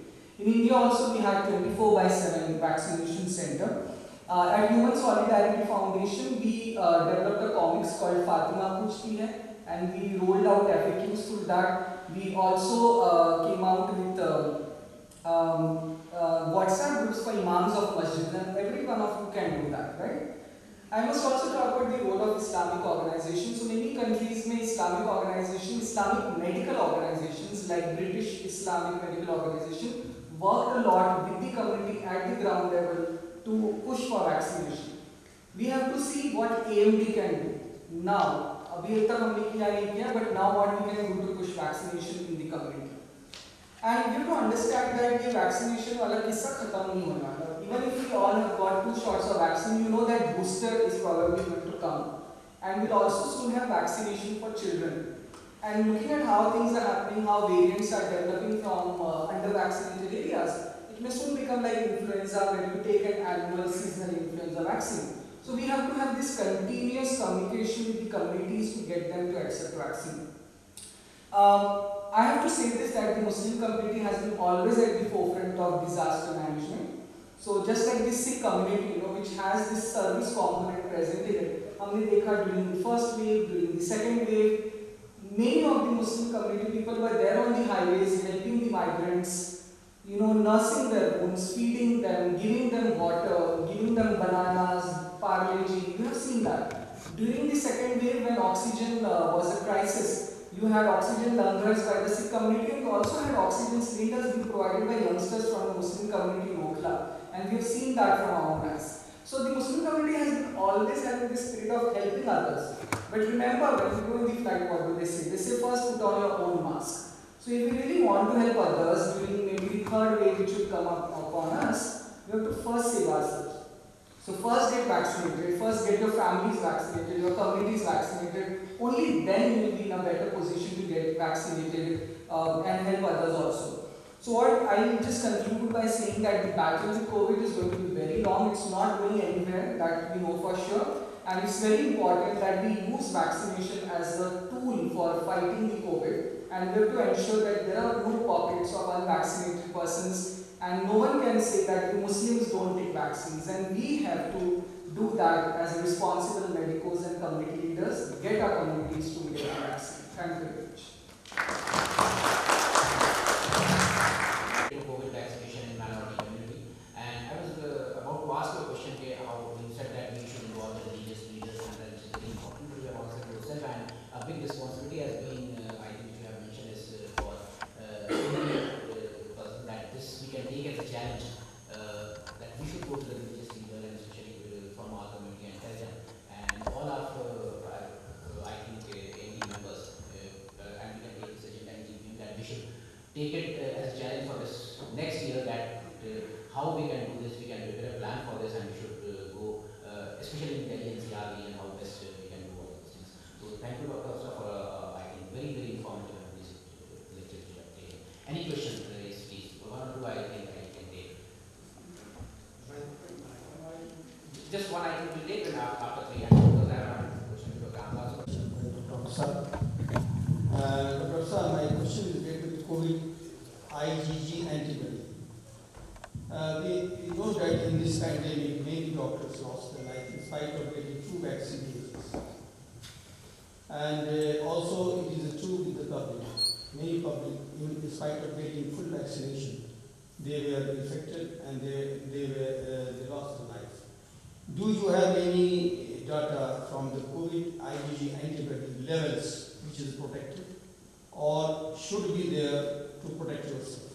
In India also we had 24/7 vaccination center. At Human Solidarity Foundation, we developed a comics called Fatima Puchti Hai, and we rolled out FAQs through that. We also came out with WhatsApp groups for imams of masjid, and every one of you can do that, right? I must also talk about the role of Islamic organizations. So many countries में Islamic organizations, Islamic medical organizations like British Islamic Medical Organization worked a lot with the community at the ground level to push for vaccination. We have to see what AMD can do now. अभी तक हमने किया नहीं किया, but now what we can do to push vaccination in the community. And you have to understand that ये vaccination वाला किस्सा खत्म नहीं होने वाला. Even if we all have got 2 shots of vaccine, you know that booster is probably going to come, and we'll also soon have vaccination for children. And looking at how things are happening, how variants are developing from under-vaccinated areas, it may soon become like influenza, where you take an annual seasonal influenza vaccine. So we have to have this continuous communication with the communities to get them to accept vaccine. I have to say this, that the Muslim community has been always at the forefront of disaster management. So just like this Sikh community, which has this service component present in it, हमने देखा during the first wave, during the second wave, many of the Muslim community people were there on the highways helping the migrants, nursing their wounds, feeding them, giving them water, giving them bananas, parleji. You have seen that. During the second wave, when oxygen was a crisis, you had oxygen langars by the Sikh community, and you also had oxygen cylinders being provided by youngsters from the Muslim community in Okhla. And we have seen that from our own eyes. So the Muslim community has been always having this spirit of helping others. But remember, when you go in the flight, what do they say? They say first put on your own mask. So if we really want to help others during maybe the third wave which will come up upon us, we have to first save ourselves. So first get vaccinated, first get your families vaccinated, your communities vaccinated. Only then you will be in a better position to get vaccinated and help others also. So what I will just conclude by saying that the battle with COVID is going to be very long. It's not going anywhere, that we know for sure. And it's very important that we use vaccination as a tool for fighting the COVID. And we have to ensure that there are no pockets of unvaccinated persons, and no one can say that the Muslims don't take vaccines. And we have to do that as responsible medicos and community leaders, get our communities to get a vaccine. Thank you very much. COVID vaccination in minority community, and I was about to ask you a question here. How you said that we should involve the religious leaders, and that is very important, but you have also said yourself, and a big responsibility has been, I think, which you have mentioned, is for that this we can take as a challenge, that we should go to the religious leader, and especially from our community, and tell them, and all of I think AMD members, and we can take this agenda and give that we should take it as a challenge for this next year, that how we can do this, we can prepare a plan for this, and we should go, especially in Delhi NCR region, how best we can do all these things. So thank you, Dr. Afsar, for I think very, very informative and this lecture you have taken. Any questions, please? One or two I think I can take. Just one item will take, and after 3 and because I have a question to Dr. Dr. Sir. Dr. Sir, my question is related to COVID IgG antibody. We know that in this pandemic, many doctors lost their life in spite of getting 2 vaccine doses. And also it is true with the public. Many public, even in spite of getting full vaccination, they were infected and they lost their life. Do you have any data from the COVID IgG antibody levels which is protected or should be there to protect yourself?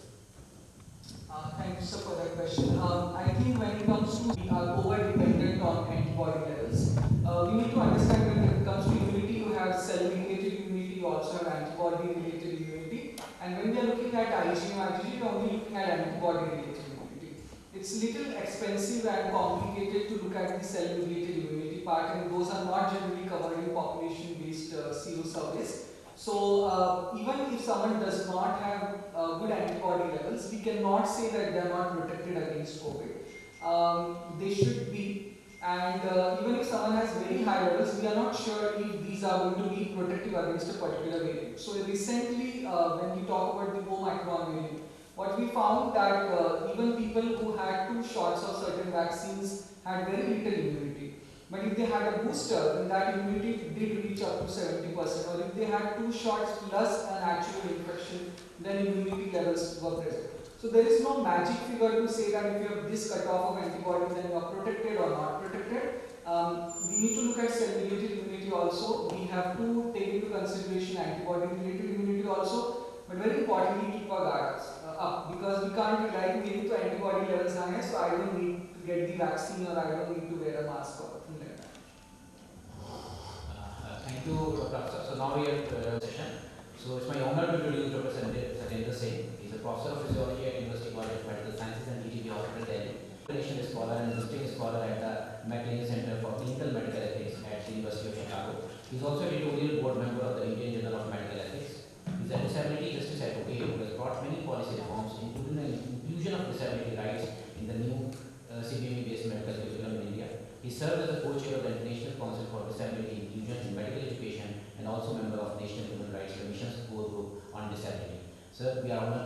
Thank you, sir, for that question. I think when it comes to we are over-dependent on antibody levels, we need to understand when it comes to immunity, you have cell-mediated immunity, you also have antibody-related immunity. And when we are looking at IgG and IgG, we are only looking at antibody-related immunity. It's little expensive and complicated to look at the cell-mediated immunity part, and those are not generally covered in population-based sero surveys. So even if someone does not have good antibody levels, we cannot say that they are not protected against COVID. They should be, and even if someone has very high levels, we are not sure if these are going to be protective against a particular variant. So recently, when we talk about the Omicron variant, what we found that even people who had 2 shots of certain vaccines had very little immunity. But if they had a booster, then that immunity did reach up to 70%. Or if they had 2 shots plus an actual infection, then immunity levels were present. So there is no magic figure to say that if you have this cutoff of antibody, then you are protected or not protected. We need to look at cell-mediated immunity also. We have to take into consideration antibody-related immunity also. But very importantly, keep our guards up, because we can't rely maybe to antibody levels high, so I don't need to get the vaccine or I don't need to wear a mask or something like that. Thank you, Dr. So now we are at session. So it's my honor to introduce Dr. Satendra Singh. He's a professor of physiology at University College of Medical Sciences and GTB Hospital, Delhi. Relation scholar and visiting scholar at the McLean Center for Clinical Medical Ethics at the University of Chicago. He's also editorial board member of the Indian Journal of Medical Ethics. He's a disability justice advocate who has brought many policy reforms, including the inclusion of disability rights in the new CBME-based medical curriculum in India. He served as a co-chair of the International Council for Disability Inclusion in Medical Education and also member of National Human Rights Commission's core group on disability. Sir, we are honored